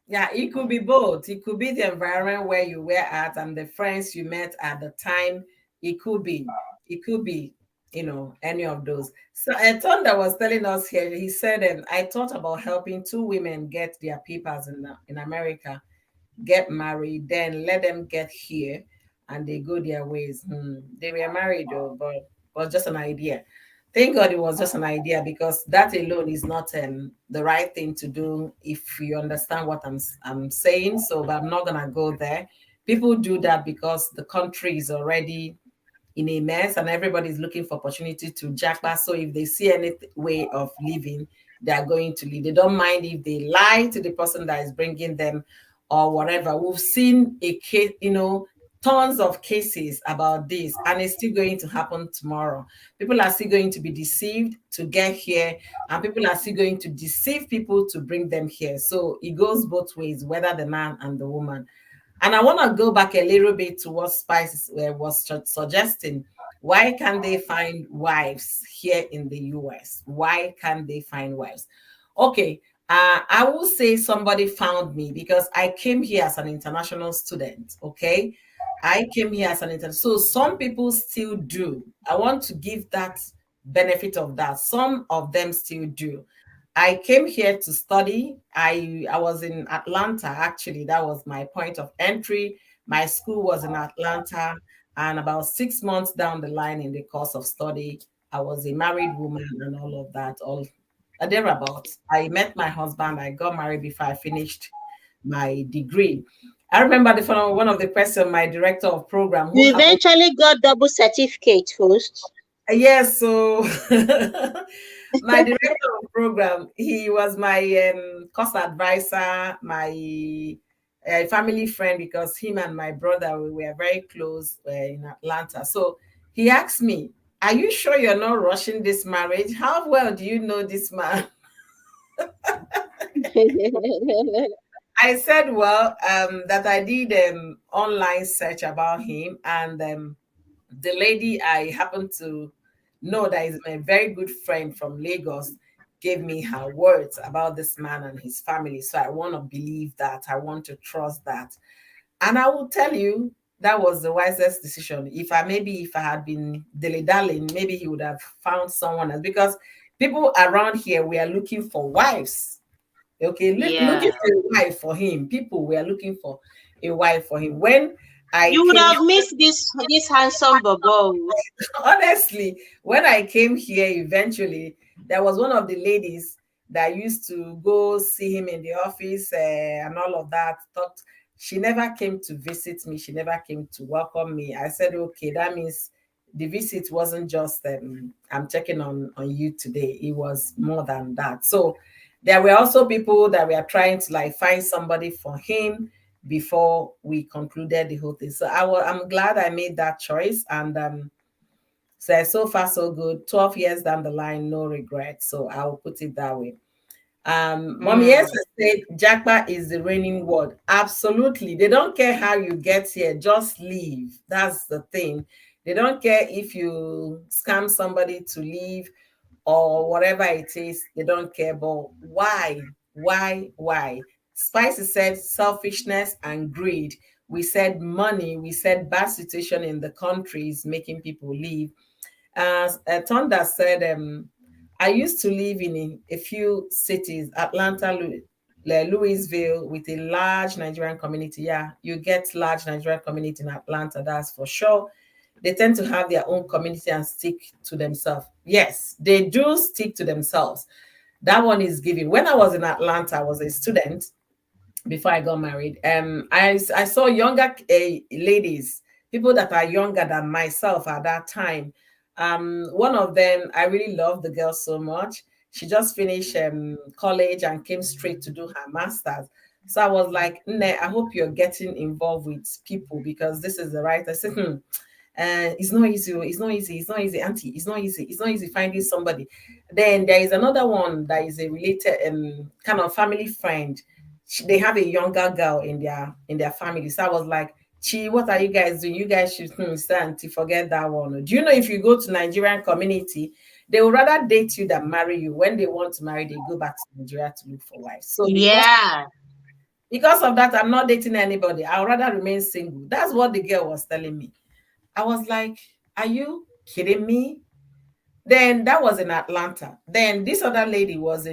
Yeah, it could be both. It could be the environment where you were at and the friends you met at the time. It could be. It could be, any of those. So Thunder was telling us here, he said, I thought about helping two women get their papers in America, get married, then let them get here and they go their ways. They were married though, but it was just an idea. Thank God it was just an idea because that alone is not the right thing to do if you understand what I'm saying. So, but I'm not gonna go there. People do that because the country is already in a mess and everybody's looking for opportunity to jackpot. So if they see any way of living, they are going to leave. They don't mind if they lie to the person that is bringing them or whatever. We've seen a case, tons of cases about this, and it's still going to happen tomorrow. People are still going to be deceived to get here, and people are still going to deceive people to bring them here. So it goes both ways, whether the man and the woman. And I want to go back a little bit to what Spice was suggesting. Why can't they find wives here in the US? Why can't they find wives? Okay, I will say somebody found me because I came here as an international student. Okay, I came here as an international. So some people still do. I want to give that benefit of that. Some of them still do. I came here to study. I was in Atlanta, actually. That was my point of entry. My school was in Atlanta. And about 6 months down the line in the course of study, I was a married woman and all of that, all thereabouts. I met my husband. I got married before I finished my degree. I remember one of the questions my director of program who You happened. eventually got double certificate first. Yes, so my director of program, he was my course advisor, my family friend, because him and my brother, we were very close in Atlanta. So he asked me, "Are you sure you're not rushing this marriage? How well do you know this man?" I said, "Well, that I did online search about him, and the lady I happen to know that is my very good friend from Lagos gave me her words about this man and his family. So I want to believe that. I want to trust that. And I will tell you, that was the wisest decision. If I had been dilly-dallying, maybe he would have found someone else, because people around here we are looking for wives. Okay, looking Yeah. for a wife for him. People were looking for a wife for him. When I You would came have missed this handsome bubble. honestly, when I came here, eventually, there was one of the ladies that used to go see him in the office and all of that. Thought she never came to visit me. She never came to welcome me. I said, okay, that means the visit wasn't just I'm checking on you today. It was more than that. So there were also people that were trying to like find somebody for him before we concluded the whole thing. So I'm glad I made that choice, and so far so good. 12 years down the line, no regret. So I'll put it that way. Mommy Mm. yes said Jackpot is the reigning word. Absolutely. They don't care how you get here, just leave. That's the thing. They don't care if you scam somebody to leave or whatever it is, they don't care. But why? Why? Spicy said selfishness and greed. We said money. We said bad situation in the country is making people leave. As Tonda said, I used to live in a few cities, Atlanta, Louisville, with a large Nigerian community. Yeah, you get large Nigerian community in Atlanta, that's for sure. They tend to have their own community and stick to themselves. Yes, they do stick to themselves. That one is given. When I was in Atlanta, I was a student before I got married. I saw younger ladies, people that are younger than myself at that time. One of them, I really loved the girl so much. She just finished college and came straight to do her master's. So I was like, "Nne, I hope you're getting involved with people because this is the right." I said, it's not easy. It's not easy. It's not easy, Auntie. It's not easy. It's not easy finding somebody. Then there is another one that is a related kind of family friend. They have a younger girl in their family. So I was like, "Chi, what are you guys doing? You guys should stand to forget that one." Do you know if you go to Nigerian community, they would rather date you than marry you. When they want to marry, they go back to Nigeria to look for wives. So Yeah. because of that, I'm not dating anybody. I'd rather remain single. That's what the girl was telling me. I was like, "Are you kidding me?" Then that was in Atlanta. Then this other lady was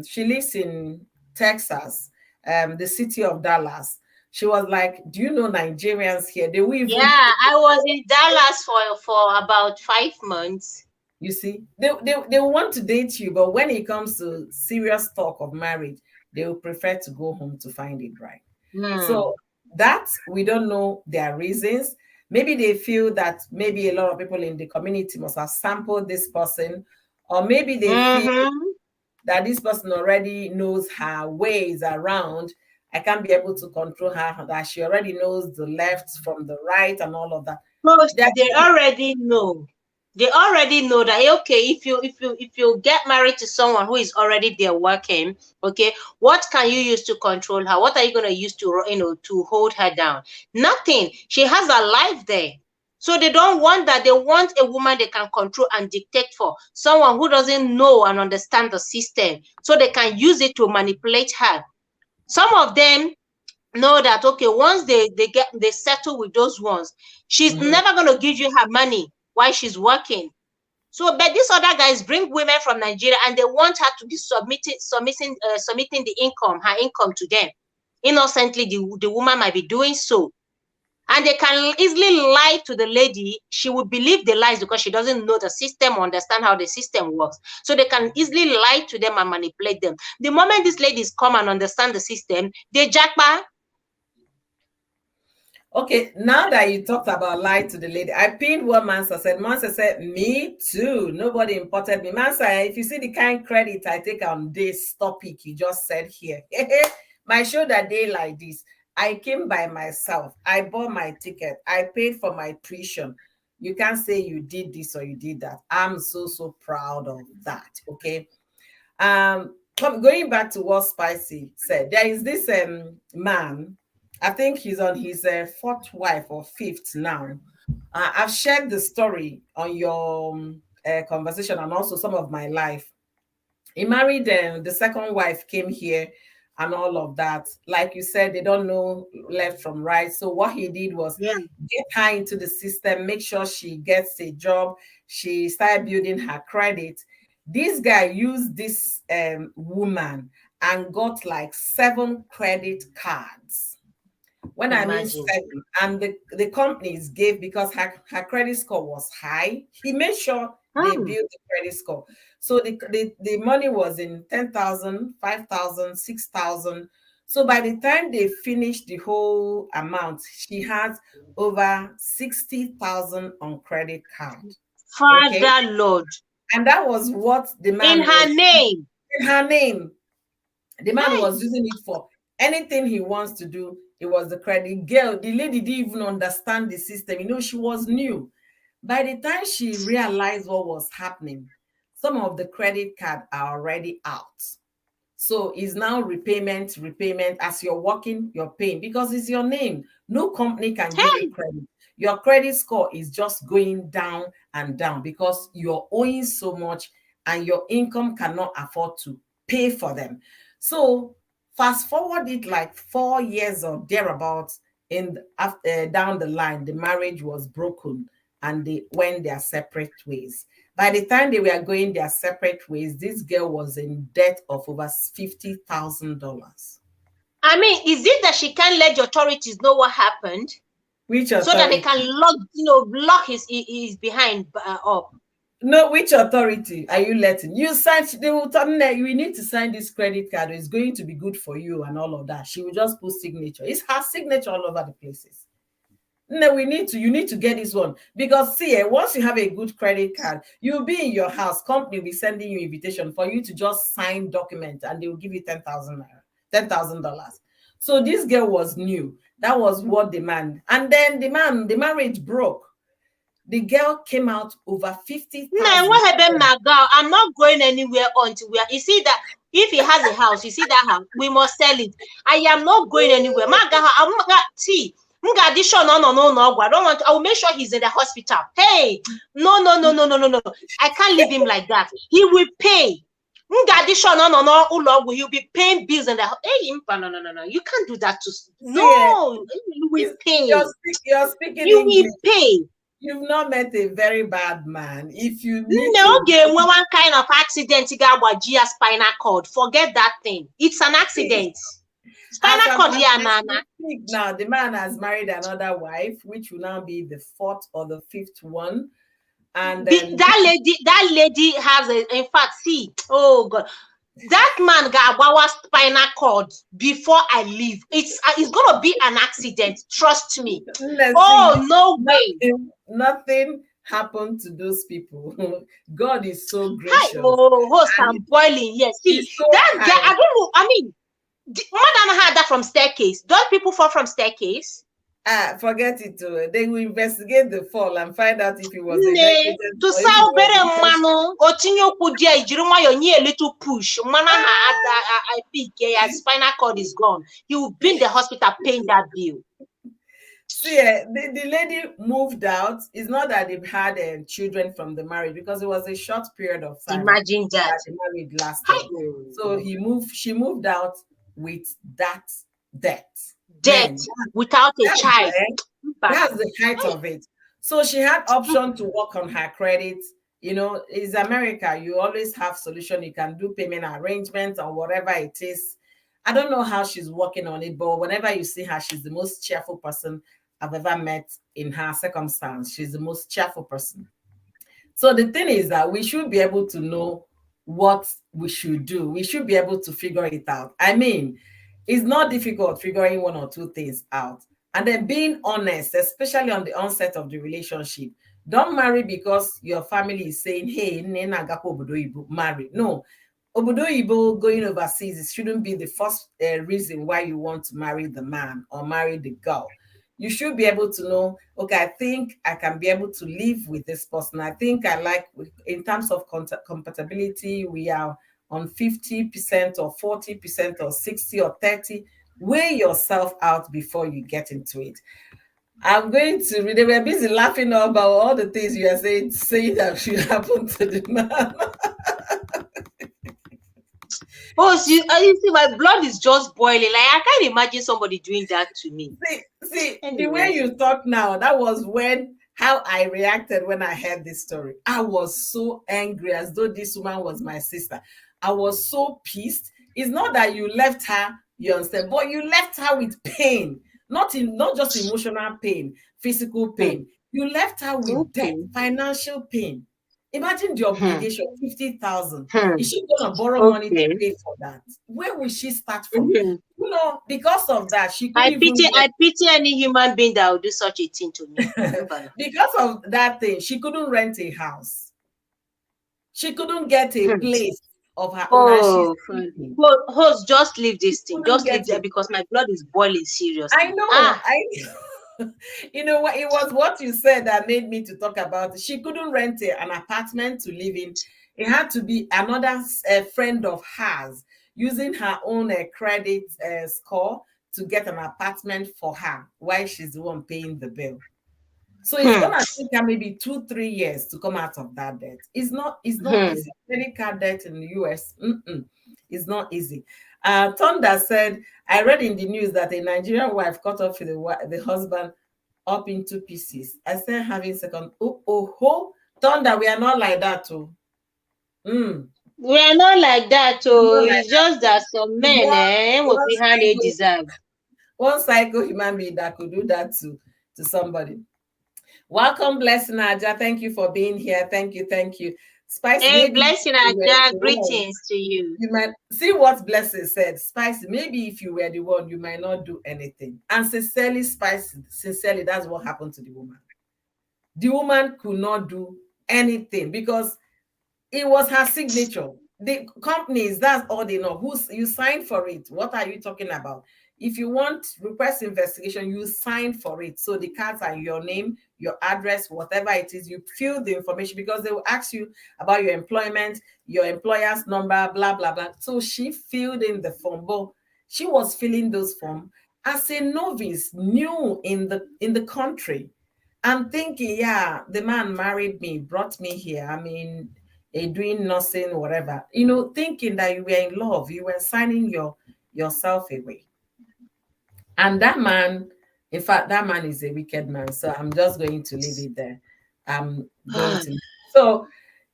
she lives in Texas, the city of Dallas. She was like, "Do you know Nigerians here? They will even," Yeah. I was in Dallas for about 5 months. you see, they want to date you, but when it comes to serious talk of marriage, they will prefer to go home to find it right. Hmm. So that we don't know their reasons. Maybe they feel that maybe a lot of people in the community must have sampled this person, or maybe they feel Mm-hmm. that this person already knows her ways around I can't be able to control her, that she already knows the left from the right and all of that. Because That they already know. They already know that okay, if you get married to someone who is already there working, okay, what can you use to control her? What are you gonna use to to hold her down? Nothing. She has a life there. So they don't want that. They want a woman they can control and dictate for. Someone who doesn't know and understand the system. So they can use it to manipulate her. Some of them know that okay, once they settle with those ones, she's never going to give you her money while she's working. So but these other guys bring women from Nigeria and they want her to be submitting the income, her income, to them. Innocently, the woman might be doing so, and they can easily lie to the lady. She will believe the lies because she doesn't know the system or understand how the system works. So they can easily lie to them and manipulate them. The moment these ladies come and understand the system, they jackpot. Okay, now that you talked about lie to the lady, I pinned what Mansa said. Mansa said, me too. Nobody imported me. Mansa, if you see the kind credit I take on this topic you just said here, my show that day like this, I came by myself. I bought my ticket. I paid for my tuition. You can't say you did this or you did that. I'm so proud of that. Okay. Going back to what Spicy said, there is this man. I think he's on his fourth wife or fifth now. I've shared the story on your conversation and also some of my life. He married the second wife, came here and all of that. Like you said, they don't know left from right. So what he did was Yeah. get her into the system, make sure she gets a job. She started building her credit. This guy used this woman and got like 7 credit cards. When I mean Imagine. 7, and the companies gave, because her credit score was high, he made sure they Hmm. built the credit score. So the money was in 10,000, 5,000, 6,000. So by the time they finished the whole amount, she has over 60,000 on credit card. Okay. Father Lord. And that was what the In man her was name. in her name. The man Hey. was using it for anything he wants to do. It was the credit girl. The lady didn't even understand the system. She was new. By the time she realized what was happening, some of the credit card are already out. So it's now repayment. As you're working, you're paying because it's your name. No company can give you Hey. credit. Your credit score is just going down and down because you're owing so much and your income cannot afford to pay for them. So fast forward it like 4 years or thereabouts, down the line, the marriage was broken and they went their separate ways. By the time they were going their separate ways, this girl was in debt of over $50,000. I mean, is it that she can't let the authorities know what happened Which so that they authority? can lock his behind up? No, which authority are you letting? You sign, they will tell me you need to sign this credit card. It's going to be good for you and all of that. She will just put signature. It's her signature all over the places. No, you need to get this one because see, once you have a good credit card, you'll be in your house. Company will be sending you invitation for you to just sign document, and they will give you 10,000 naira, $10,000. So this girl was new. That was what the man, and then the marriage broke. The girl came out over Man, 50,000. what happened, my girl? I'm not going anywhere until we are. You see that if he has a house, you see that house, we must sell it. I am not going anywhere. My girl, I'm not see. No, I don't want. I will make sure he's in the hospital. Hey, no. I can't leave him like that. He will pay. He'll be paying bills and that. Hey, no. You can't do that to. See, No, you will pay. you're speaking You will English. pay. You've not met a very bad man. If you meet No, a okay, when one kind of accident, you got what Gia spinal cord. Forget that thing. It's an accident. as Spinal cord, yeah, as we Nana. speak now, the man has married another wife, which will now be the fourth or the fifth one. And That lady has a. In fact, see, oh God, that man got our spinal cord before I leave. It's gonna be an accident. Trust me. let's see, Oh no way. nothing happened to those people. God is so Hi, gracious oh, host and and boiling. Yes, see he's so that guy. I kind. don't know. I mean, Madam had that from staircase. Don't people fall from staircase? Forget it. They will investigate the fall and find out if it was a Nne, negligence or if tụsa it was obere mmanụ, intentional. o tinye ụkwụ di ya, ijiri nwayọọ nye a little push, mmanụ ahụ I pick ya, spinal cord is gone. He will be in the hospital paying that bill. See, the lady moved out. It's not that they've had children from the marriage because it was a short period of time Imagine that. that the marriage lasted. So she moved out with that debt. Debt without a child. That's the height of it. So she had option to work on her credit. You know, it's America. You always have solution. You can do payment arrangements or whatever it is. I don't know how she's working on it, but whenever you see her, she's the most cheerful person I've ever met in her circumstance. She's the most cheerful person. So the thing is that we should be able to know what we should do. We should be able to figure it out. I mean, it's not difficult figuring one or two things out. And then being honest, especially on the onset of the relationship. Don't marry because your family is saying, hey, marry. No. Obodo going overseas, it shouldn't be the first reason why you want to marry the man or marry the girl. You should be able to know, okay, I think I can be able to live with this person. I think I like, in terms of compatibility, we are on 50% or 40% or 60 or 30. Weigh yourself out before you get into it. I'm going to read. They were busy laughing about all the things you are saying that should happen to the man. Oh, you see, my blood is just boiling. Like, I can't imagine somebody doing that to me. See, anyway. The way you talk now, that was how I reacted when I heard this story. I was so angry, as though this woman was my sister. I was so pissed. It's not that you left her, you understand, but you left her with pain. Not just emotional pain, physical pain. You left her with debt, financial pain. Imagine the obligation, 50,000. Is she gonna borrow money to pay for that? Where will she start from? You know, because of that, she couldn't I pity any human being that will do such a thing to me. Because of that thing, she couldn't rent a house. She couldn't get a place of her own. Host, just leave this thing. Just leave there because my blood is boiling seriously. I know. You know what? It was what you said that made me to talk about it. She couldn't rent an apartment to live in. It had to be another friend of hers using her own credit score to get an apartment for her while she's the one paying the bill. So it's gonna take her maybe 2-3 years to come out of that debt. It's not easy. Credit card debt in the US, it's not easy. Thunder said, I read in the news that a Nigerian wife cut off the husband up into pieces. I said having second. Thunder, we are not like that too. We are not like that too. It's just that some men will be handed deserve. One psycho human being that could do that to somebody. Welcome, Blessing Aja. Thank you for being here. Thank you. Spice, hey, Blessing Aja, greetings to you. You might see what Blessing said. Spice, maybe if you were the one, you might not do anything. And sincerely, Spice, that's what happened to the woman. The woman could not do anything because it was her signature. The companies, that's all they know. You signed for it. What are you talking about? If you want request investigation, you sign for it. So the cards are your name, your address, whatever it is. You fill the information because they will ask you about your employment, your employer's number, blah, blah, blah. So she filled in the form, but she was filling those forms as a novice, new in the country. I'm thinking, yeah, the man married me, brought me here. I mean, doing nothing, whatever. You know, thinking that you were in love, you were signing yourself away. And that man, in fact, that man is a wicked man. So I'm just going to leave it there. I'm going to. So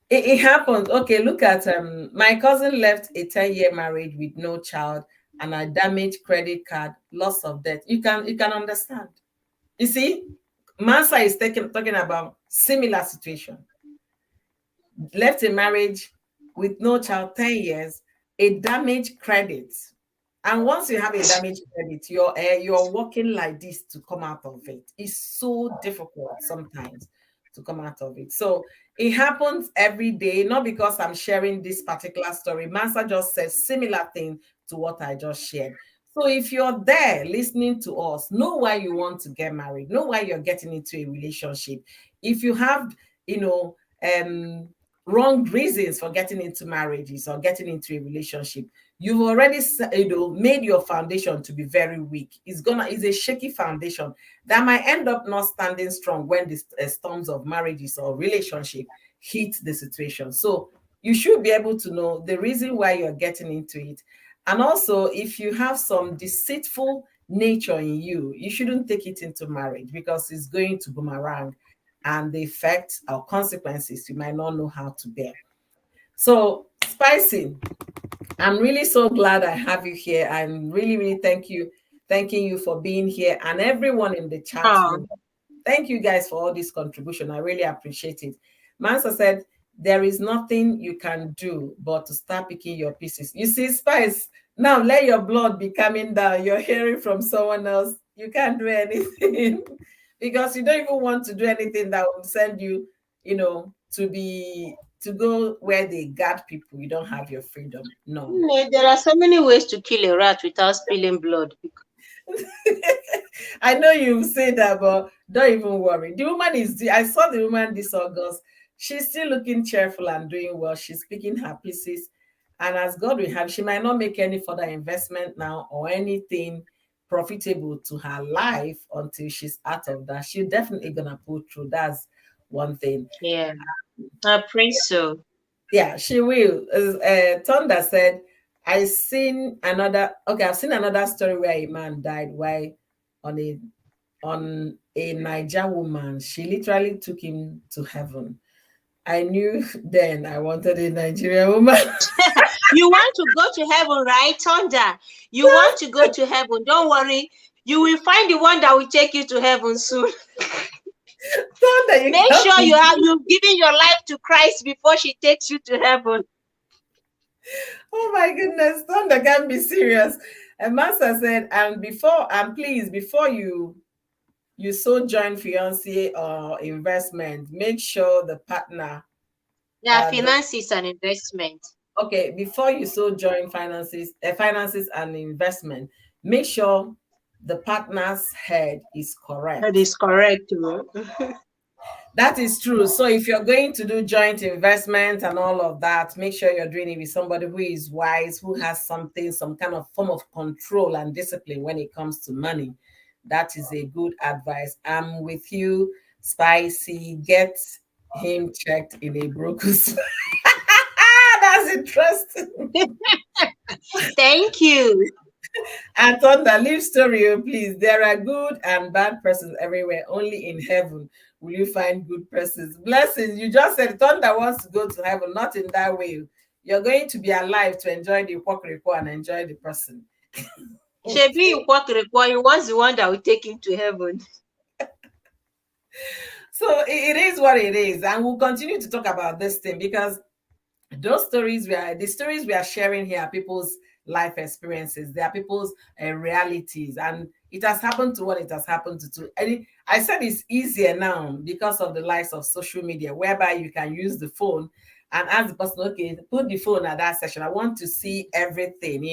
it happened. Okay, look at my cousin left a 10-year marriage with no child and a damaged credit card, loss of debt. You can understand. You see, Mansa is talking about similar situation. Left a marriage with no child, 10 years, a damaged credit. And once you have a damaged credit, you're working like this to come out of it. It's so difficult sometimes to come out of it. So It happens every day, not because I'm sharing this particular story. Mansa just said similar thing to what I just shared. So if you're there listening to us, know why you want to get married, know why you're getting into a relationship. If you have, you know, wrong reasons for getting into marriages or getting into a relationship, you've already, made your foundation to be very weak. It's a shaky foundation that might end up not standing strong when the storms of marriages or relationship hit the situation. So you should be able to know the reason why you're getting into it. And also, if you have some deceitful nature in you, you shouldn't take it into marriage because it's going to boomerang, and the effects or consequences you might not know how to bear. So, Spicy, I'm really so glad I have you here. I'm really, really thanking you for being here, and everyone in the chat Oh, room. Thank you guys for all this contribution. I really appreciate it. Mansa said, there is nothing you can do but to start picking your pieces. You see, Spice, now let your blood be coming down. You're hearing from someone else. You can't do anything because you don't even want to do anything that will send you, to go where they guard people. You don't have your freedom. No. there are so many ways to kill a rat without spilling blood. I know you say that, but don't even worry. The woman I saw the woman this August. She's still looking cheerful and doing well. She's picking her pieces. And as God will have, she might not make any further investment now or anything profitable to her life until she's out of that. She's definitely gonna pull through. That's one thing. Yeah, I pray so. Yeah, she will. Thunder said, I've seen another story where a man died while on a on a Niger woman. She literally took him to heaven. I knew then I wanted a Nigerian woman. You want to go to heaven, right, Thunder? You want to go to heaven. Don't worry. You will find the one that will take you to heaven soon. Thunder, you Make can't sure be. you've given your life to Christ before she takes you to heaven. Oh my goodness, Thunder can't be serious. And Master said, and please, before you so join fiance or investment, make sure the partner, Yeah, the finances and investment. okay, before you so join finances and investment, make sure the partner's head is That correct. is correct. That is true. So if you're going to do joint investment and all of that, make sure you're doing it with somebody who is wise, who has some kind of form of control and discipline when it comes to money. That is a good advice. I'm with you, Spicy. Get him checked in a broker's. That's interesting. Thank you. And Thunder, leave story, oh, please. There are good and bad persons everywhere. Only in heaven will you find good persons. Blessings. You just said Thunder wants to go to heaven, not in that way. You're going to be alive to enjoy the work report and enjoy the person. Shebi he wants the one that will take him to heaven. So it is what it is. And we'll continue to talk about this thing because the stories we are sharing here are people's life experiences. They are people's realities, and it has happened to what it has happened to. I said it's easier now because of the likes of social media, whereby you can use the phone and ask the person, okay, put the phone at that session. I want to see everything.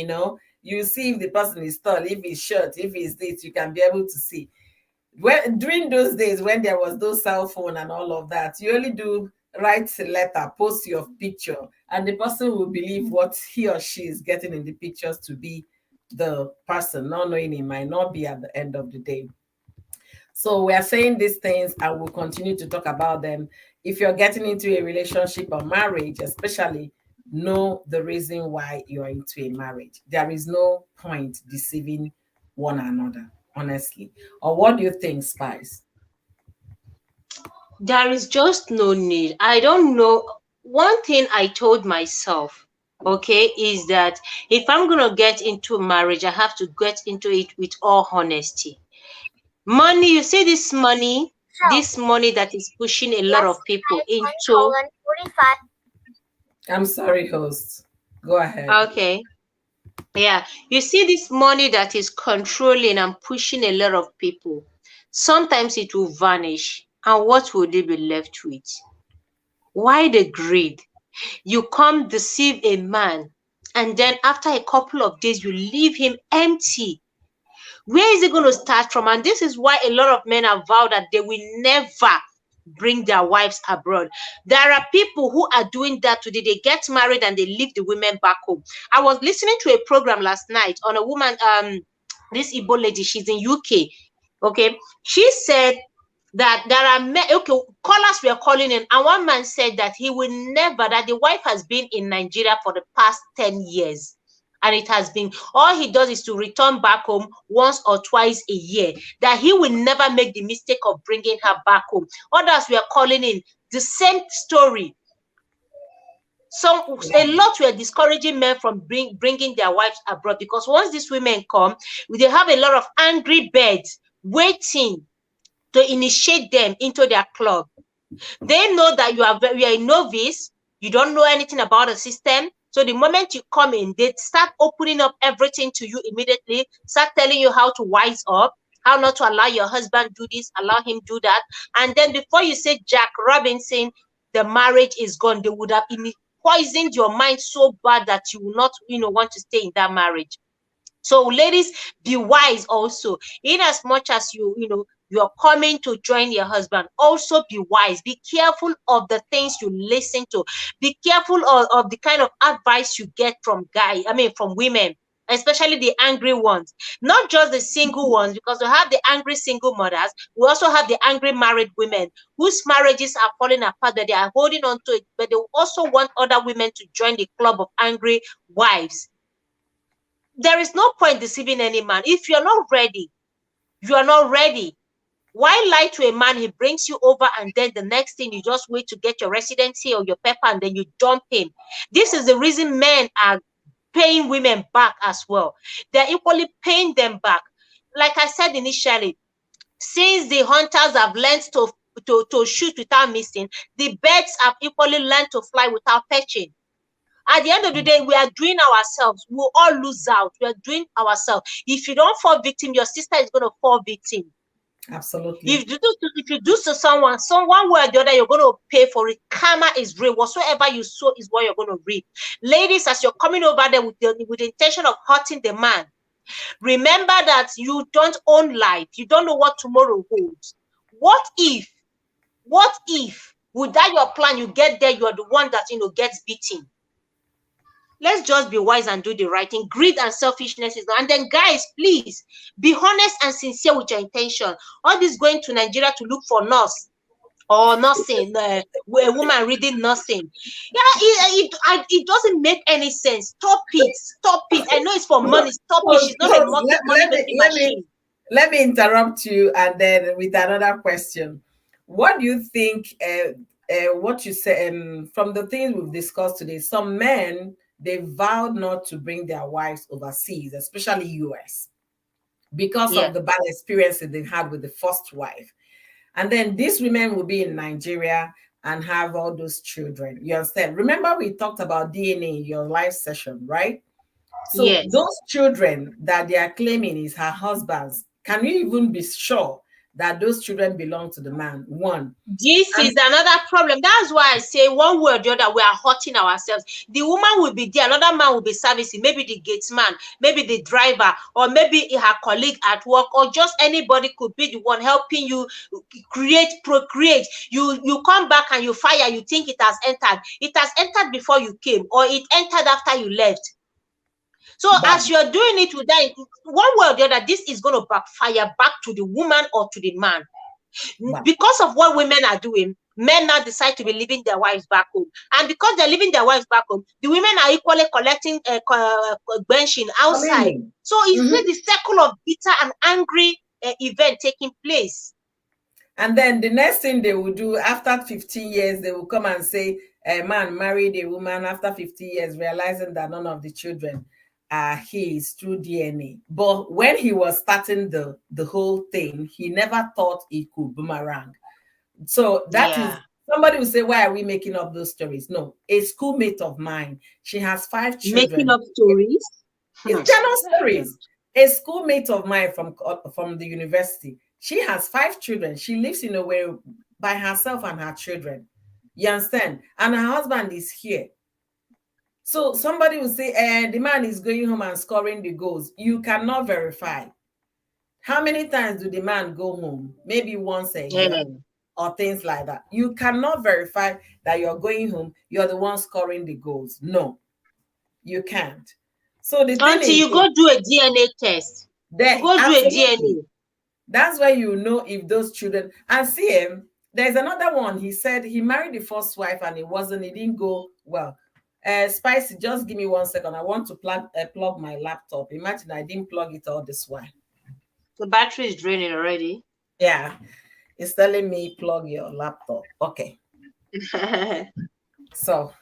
You see if the person is tall, if he's short, if he's this, you can be able to see. Well, during those days when there was no cell phone and all of that, you only do write a letter, post your picture, and the person will believe what he or she is getting in the pictures to be the person, not knowing it might not be at the end of the day. So we are saying these things and we'll continue to talk about them. If you're getting into a relationship or marriage, especially, know the reason why you're into a marriage. There is no point deceiving one another, honestly. Or what do you think, Spice? There is just no need. I don't know. One thing I told myself, okay, is that if I'm going to get into marriage, I have to get into it with all honesty. Money, you see this money that is pushing a lot of people into, I'm sorry, host. Go ahead. okay, yeah, you see this money that is controlling and pushing a lot of people. Sometimes it will vanish. And what will they be left with? Why the greed? You come deceive a man, and then after a couple of days, you leave him empty. Where is he going to start from? And this is why a lot of men have vowed that they will never bring their wives abroad. There are people who are doing that today. They get married and they leave the women back home. I was listening to a program last night on a woman, this Igbo lady, she's in UK. Okay. She said that there are men, okay, callers were calling in, and one man said that he will never, that the wife has been in Nigeria for the past 10 years. And it has been, all he does is to return back home once or twice a year, that he will never make the mistake of bringing her back home. Others were calling in the same story. A lot were discouraging men from bringing their wives abroad, because once these women come, they have a lot of angry birds waiting to initiate them into their club. They know that you are a novice, you don't know anything about the system. So the moment you come in, they start opening up everything to you immediately, start telling you how to wise up, how not to allow your husband do this, allow him do that. And then before you say Jack Robinson, the marriage is gone. They would have poisoned your mind so bad that you will not, want to stay in that marriage. So ladies, be wise also. In as much as you're coming to join your husband, also be wise. Be careful of the things you listen to. Be careful of the kind of advice you get from from women, especially the angry ones. Not just the single ones, because we have the angry single mothers. We also have the angry married women whose marriages are falling apart, but they are holding on to it, but they also want other women to join the club of angry wives. There is no point deceiving any man. If you're not ready, you are not ready. Why lie to a man? He brings you over, and then the next thing, you just wait to get your residency or your paper, and then you dump him. This is the reason men are paying women back as well. They're equally paying them back. Like I said initially, since the hunters have learned to shoot without missing, the birds have equally learned to fly without perching. At the end of the day, we are doing ourselves. We'll all lose out. We are doing ourselves. If you don't fall victim, your sister is going to fall victim. Absolutely. If you do to someone way or the other, you're going to pay for it. Karma is real. Whatsoever you sow is what you're going to reap. Ladies, as you're coming over there with the intention of hurting the man, remember that you don't own life. You don't know what tomorrow holds. What if, with that your plan, you get there, you're the one that, gets beaten? Let's just be wise and do the right thing. Greed and selfishness is not. And then, guys, please be honest and sincere with your intention. All this going to Nigeria to look for nurse or nursing, a woman reading nursing. Yeah, it doesn't make any sense. Stop it. Stop it. I know it's for money. Stop it. She's not a money-making machine. Let me interrupt you, and then with another question. What do you think, what you say, from the things we've discussed today, some men, they vowed not to bring their wives overseas, especially US, because of the bad experiences they've had with the first wife. And then these women will be in Nigeria and have all those children. You understand? Remember, we talked about DNA in your live session, right? So those children that they are claiming is her husband's, can you even be sure that those children belong to the man? One. This is another problem. That's why I say one way or the other, we are hurting ourselves. The woman will be there, another man will be servicing, maybe the gate man, maybe the driver, or maybe her colleague at work, or just anybody could be the one helping you procreate. You come back and you fire, you think it has entered. It has entered before you came, or it entered after you left. So as you're doing it with that, one way or the other, this is going to backfire back to the woman or to the man. Because of what women are doing, men now decide to be leaving their wives back home. And because they're leaving their wives back home, the women are equally collecting benching outside. So it's the circle of bitter and angry event taking place. And then the next thing they will do after 15 years, they will come and say, a man married a woman after 50 years, realizing that none of the children are his through DNA. But when he was starting the whole thing, he never thought it could boomerang. So that is, somebody will say, why are we making up those stories? No, a schoolmate of mine, she has 5 children. Making up stories? It's general stories. A schoolmate of mine from the university, she has 5 children. She lives in a way by herself and her children. You understand? And her husband is here. So somebody will say, the man is going home and scoring the goals. You cannot verify. How many times do the man go home? Maybe once a year Mm. or things like that. You cannot verify that you're going home, you're the one scoring the goals. No, you can't. So the thing Until is, you go do a DNA test. You there go do a absolutely. DNA. That's where you know if those children and see him. There's another one. He said he married the first wife and it didn't go well. Spicy, just give me 1 second. I want to plug my laptop. Imagine I didn't plug it all this while. The battery is draining already. Yeah, it's telling me plug your laptop. Okay. So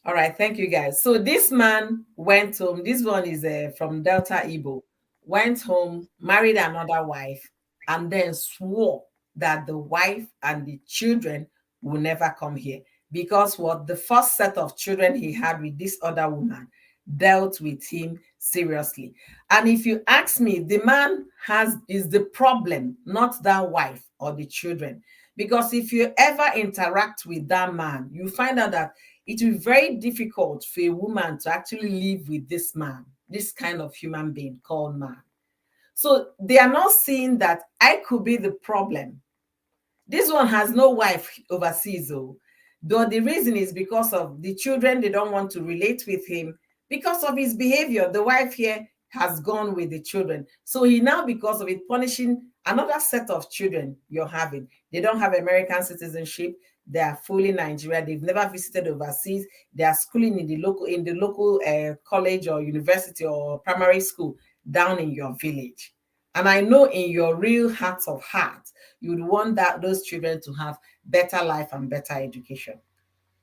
all right, thank you guys. So this man went home. This one is from Delta Igbo. Went home, married another wife, and then swore that the wife and the children will never come here because what the first set of children he had with this other woman dealt with him seriously. And if you ask me, the man has is the problem, not that wife or the children. Because if you ever interact with that man, you find out that it will be very difficult for a woman to actually live with this man, this kind of human being called man. So they are not seeing that I could be the problem. This one has no wife overseas, though the reason is because of the children, they don't want to relate with him because of his behavior. The wife here has gone with the children. So he now, because of it, punishing another set of children you're having. They don't have American citizenship. They are fully Nigerian. They've never visited overseas. They are schooling in the local college or university or primary school down in your village. And I know in your real heart of hearts, you would want those children to have better life and better education.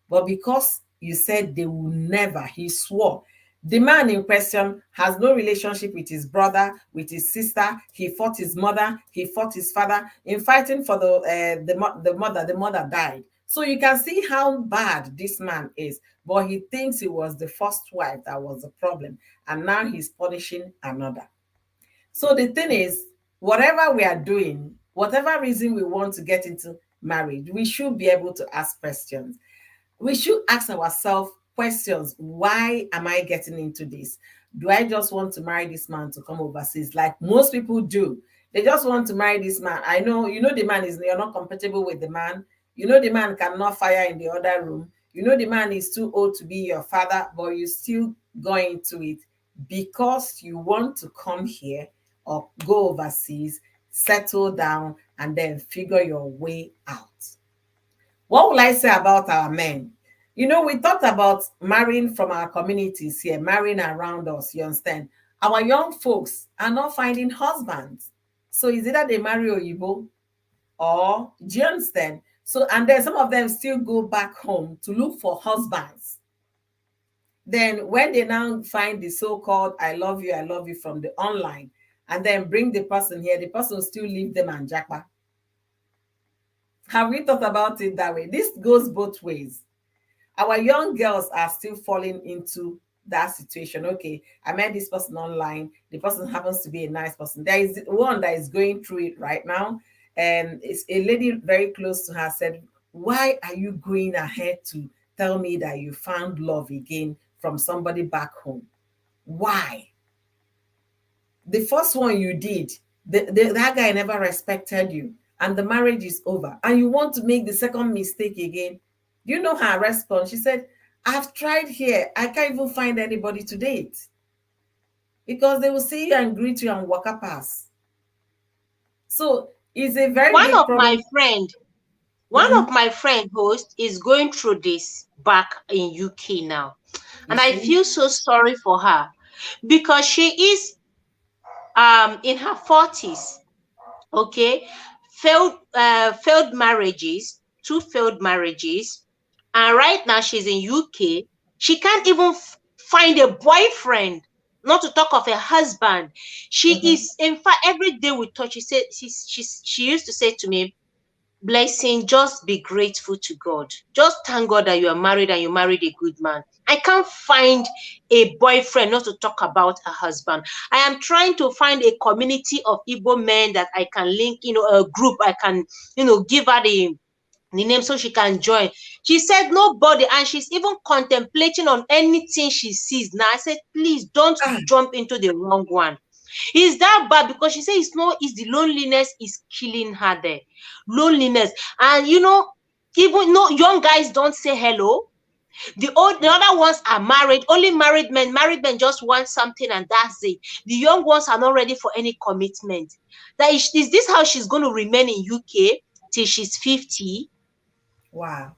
But because you said they will never, he swore. The man in question has no relationship with his brother, with his sister. He fought his mother. He fought his father. In fighting for the mother died. So you can see how bad this man is. But he thinks it was the first wife that was the problem. And now he's punishing another. So the thing is, whatever we are doing, whatever reason we want to get into marriage, we should be able to ask questions. We should ask ourselves questions. Why am I getting into this? Do I just want to marry this man to come overseas like most people do? They just want to marry this man. I know, the man is, you're not compatible with the man. The man cannot fire in the other room. The man is too old to be your father, but you still go into it because you want to come here or go overseas, settle down, and then figure your way out. What will I say about our men? We talked about marrying from our communities here, marrying around us, you understand? Our young folks are not finding husbands. So it's either they marry Oyibo or, do you understand? So, and then some of them still go back home to look for husbands. Then when they now find the so-called I love you from the online, and then bring the person here, the person will still leave them and jackpot. Have we thought about it that way? This goes both ways. Our young girls are still falling into that situation. Okay, I met this person online. The person happens to be a nice person. There is one that is going through it right now. And it's a lady very close to her said, why are you going ahead to tell me that you found love again from somebody back home? Why? The first one you did, that guy never respected you, and the marriage is over, and you want to make the second mistake again. You know her response? She said, I've tried here. I can't even find anybody to date because they will see you and greet you and walk a pass. So it's a very One big of my problem. friend, one of Mhm. my friend host is going through this back in UK now. You And I see? feel so sorry for her because she is in her 40s. Okay, failed marriages, two failed marriages, and right now she's in UK. She can't even find a boyfriend, not to talk of a husband. She Mhm. is, in fact, every day we talk, she used to say to me, Blessing, just be grateful to God. Just thank God that you are married and you married a good man. I can't find a boyfriend, not to talk about a husband. I am trying to find a community of Igbo men that I can link, a group I can, give her the name so she can join. She said nobody, and she's even contemplating on anything she sees now. I said, please don't Ah, jump into the wrong one. Is that bad? Because she said it's the loneliness is killing her there. Loneliness. And even no young guys don't say hello. The other ones are married, only married men. Married men just want something and that's it. The young ones are not ready for any commitment. Is this how she's going to remain in UK till she's 50? wow.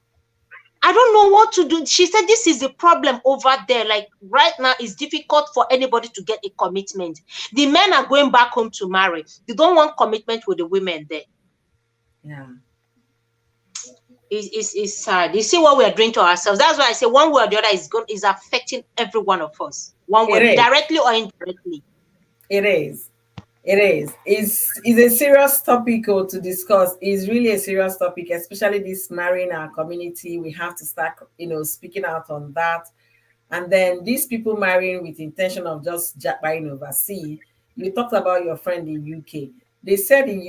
I don't know what to do. She said this is the problem over there. Like right now, it's difficult for anybody to get a commitment. The men are going back home to marry. They don't want commitment with the women there. Yeah. It's sad. You see what we are doing to ourselves. That's why I say one way or the other is affecting every one of us. One It way, is. directly or indirectly. It is. It is. It's a serious topic to discuss. It's really a serious topic, especially this marrying our community. We have to start, speaking out on that. And then these people marrying with intention of just buying overseas. You talked about your friend in UK. They said in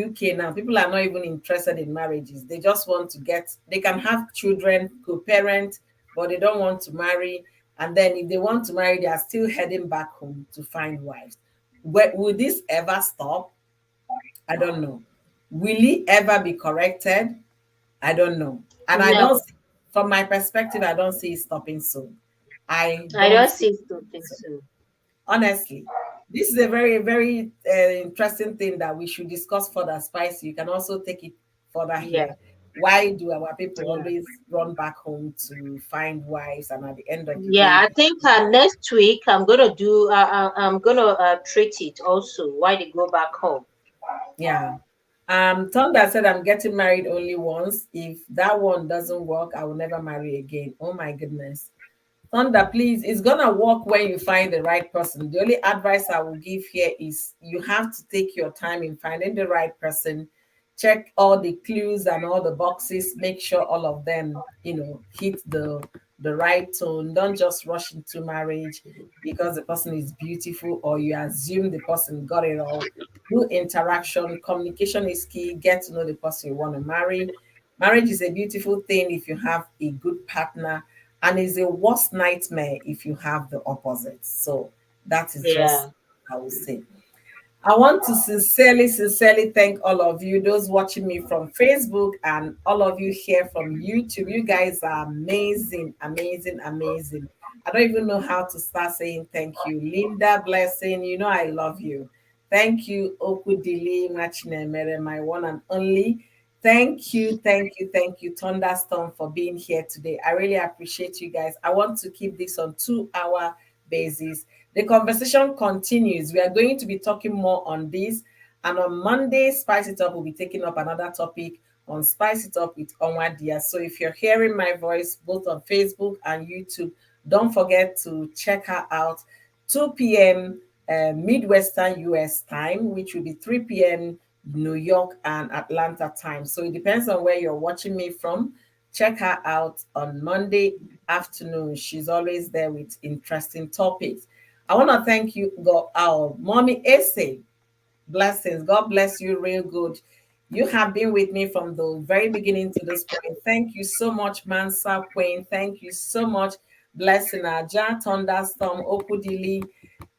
UK now, people are not even interested in marriages. They just want to they can have children, co-parent, but they don't want to marry. And then if they want to marry, they are still heading back home to find wives. Will this ever stop? I don't know. Will it ever be corrected? I don't know. And I don't No, see, from my perspective, I don't see it stopping soon. I I don't don't see see it something so. so. Honestly, this is a very, very interesting thing that we should discuss further. Spicy, you can also take it further Yeah, here. Why do our people yeah. always run back home to find wives, and at the end of the Yeah, day, I think next week I'm gonna treat it also. Why they go back home? yeah. Thunder said, I'm getting married only once. If that one doesn't work, I will never marry again. Oh my goodness. Thunder, please, it's gonna work when you find the right person. The only advice I will give here is you have to take your time in finding the right person. Check all the clues and all the boxes. Make sure all of them, hit the right tone. Don't just rush into marriage because the person is beautiful or you assume the person got it all. Do interaction. Communication is key. Get to know the person you want to marry. Marriage is a beautiful thing if you have a good partner, and is a worst nightmare if you have the opposite. So that is just, Yeah. I would say. I want to sincerely, sincerely thank all of you, those watching me from Facebook and all of you here from YouTube. You guys are amazing, amazing, amazing. I don't even know how to start saying thank you. Linda, blessing, I love you. Thank you, Okudili Machinemere, my one and only. Thank you, thank you, thank you, Thunderstorm, for being here today. I really appreciate you guys. I want to keep this on 2-hour basis. The conversation continues. We are going to be talking more on this. And on Monday, Spice It Up will be taking up another topic on Spice It Up with Onwadia. So if you're hearing my voice both on Facebook and YouTube, don't forget to check her out. 2 p.m. Midwestern US time, which will be 3 p.m. New York and Atlanta time. So it depends on where you're watching me from. Check her out on Monday afternoon. She's always there with interesting topics. I want to thank you, God, our mommy Essay. Blessings. God bless you real good. You have been with me from the very beginning to this point. Thank you so much, Mansa Queen. Thank you so much, Blessing Aja, Thunderstorm, Okudili.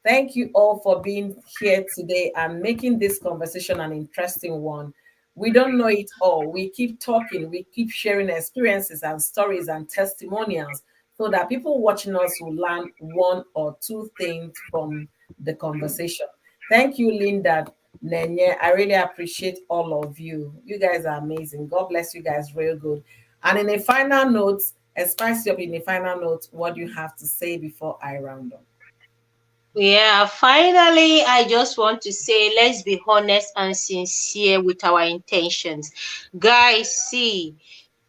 Thank you all for being here today and making this conversation an interesting one. We don't know it all. We keep talking, we keep sharing experiences and stories and testimonials so that people watching us will learn one or two things from the conversation. Thank you, Linda, Nenye. I really appreciate all of you. You guys are amazing. God bless you guys real good. And in a final note, a spice up in a final note, what do you have to say before I round up? Yeah, finally, I just want to say let's be honest and sincere with our intentions. Guys, see,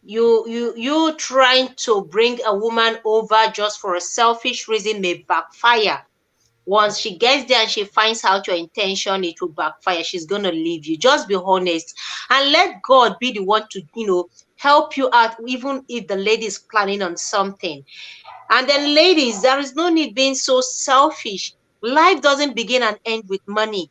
you trying to bring a woman over just for a selfish reason may backfire. Once she gets there and she finds out your intention, it will backfire. She's gonna leave you. Just be honest and let God be the one to, help you out, even if the lady is planning on something. And then, ladies, there is no need being so selfish. Life doesn't begin and end with money.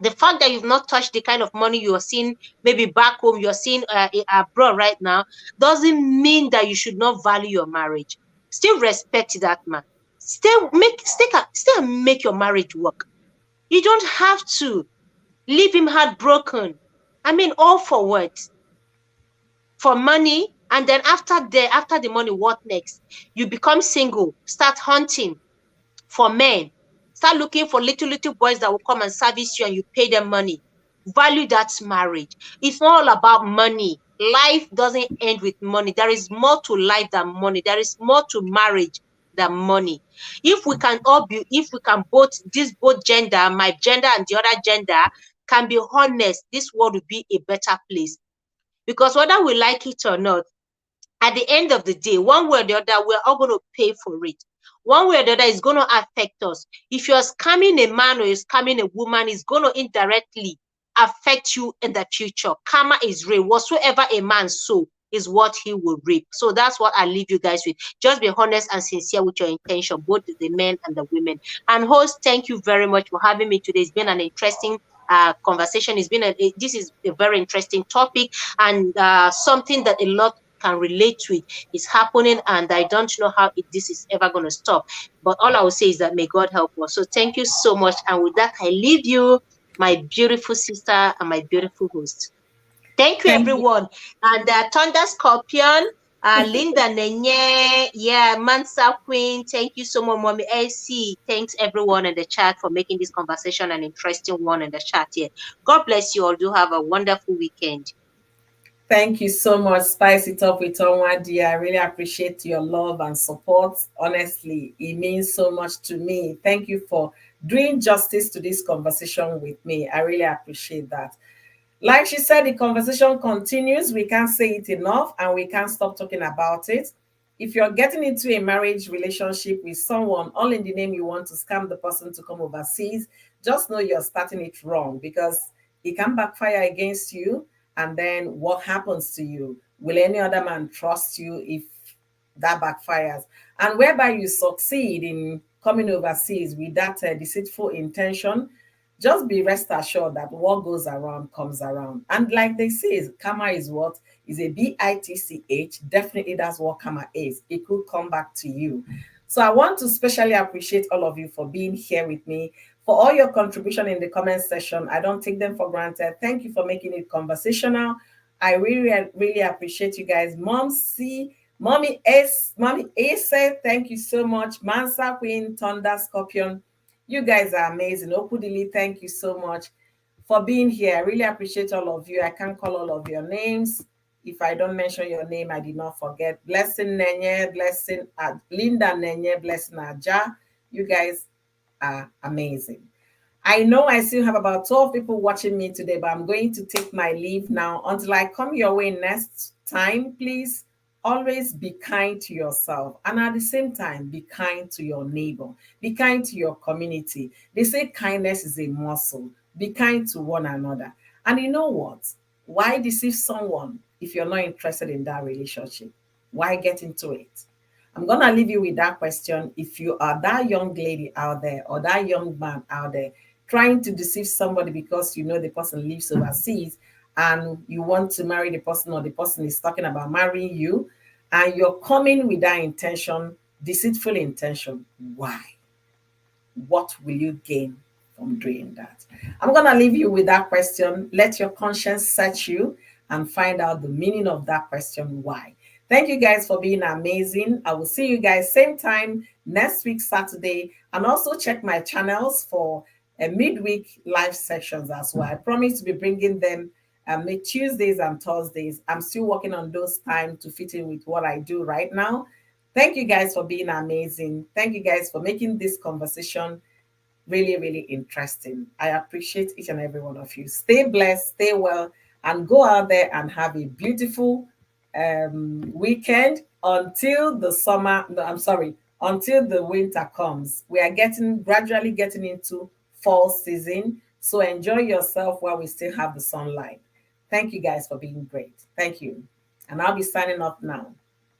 The fact that you've not touched the kind of money you're seeing maybe back home, you're seeing abroad right now, doesn't mean that you should not value your marriage. Still respect that man. Stay and make your marriage work. You don't have to leave him heartbroken. I mean, all for what? For money. And then after the money, what next? You become single, start hunting for men. Start looking for little boys that will come and service you and you pay them money. Value that marriage. It's not all about money. Life doesn't end with money. There is more to life than money. There is more to marriage than money. If we can both gender, my gender and the other gender, can be honest, this world will be a better place. Because whether we like it or not, at the end of the day, one way or the other, we're all going to pay for it. One way or the other is going to affect us. If you're scamming a man or you're scamming a woman, it's going to indirectly affect you in the future. Karma is real. Whatsoever a man sow is what he will reap. So that's what I leave you guys with. Just be honest and sincere with your intention, both the men and the women. And host, thank you very much for having me today. It's been an interesting conversation. This is a very interesting topic and something that a lot can relate to it is happening, and I don't know how this is ever going to stop. But all I will say is that may God help us. So thank you so much. And with that, I leave you, my beautiful sister and my beautiful host. Thank you, Thank you. everyone. And Thunder Scorpion, Linda Nenye, yeah, Mansa Queen. Thank you so much, Mommy AC. Thanks, everyone in the chat for making this conversation an interesting one in the chat here. God bless you all. Do have a wonderful weekend. Thank you so much. Spice it up with Onwadi. I really appreciate your love and support. Honestly, it means so much to me. Thank you for doing justice to this conversation with me. I really appreciate that. Like she said, the conversation continues. We can't say it enough and we can't stop talking about it. If you're getting into a marriage relationship with someone, all in the name you want to scam the person to come overseas, just know you're starting it wrong because it can backfire against you. And then what happens to you? Will any other man trust you if that backfires? And whereby you succeed in coming overseas with that deceitful intention, just be rest assured that what goes around comes around. And like they say, karma is what? Is a bitch. Definitely that's what karma is. It could come back to you. So I want to specially appreciate all of you for being here with me, for all your contribution in the comment section. I don't take them for granted. Thank you for making it conversational. I really appreciate you guys. Mom C, Mommy A said, thank you so much. Mansa Queen, Thunder Scorpion. You guys are amazing. Okudili, thank you so much for being here. I really appreciate all of you. I can't call all of your names. If I don't mention your name, I did not forget. Blessing Nenye, blessing Linda Nenye, blessing Aja. You guys are amazing. I know I still have about 12 people watching me today, but I'm going to take my leave now. Until I come your way next time, please always be kind to yourself. And at the same time, be kind to your neighbor. Be kind to your community. They say kindness is a muscle. Be kind to one another. And you know what? Why deceive someone if you're not interested in that relationship? Why get into it? I'm going to leave you with that question. If you are that young lady out there or that young man out there trying to deceive somebody because you know the person lives overseas and you want to marry the person or the person is talking about marrying you and you're coming with that intention, deceitful intention, why? What will you gain from doing that? I'm going to leave you with that question. Let your conscience search you and find out the meaning of that question, why. Thank you guys for being amazing. I will see you guys same time next week, Saturday. And also check my channels for midweek live sessions as well. I promise to be bringing them Tuesdays and Thursdays. I'm still working on those times to fit in with what I do right now. Thank you guys for being amazing. Thank you guys for making this conversation really, really interesting. I appreciate each and every one of you. Stay blessed, stay well, and go out there and have a beautiful weekend until the summer. No, I'm sorry, until the winter comes. We are gradually getting into fall season. So enjoy yourself while we still have the sunlight. Thank you guys for being great. Thank you. And I'll be signing off now.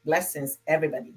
Blessings, everybody.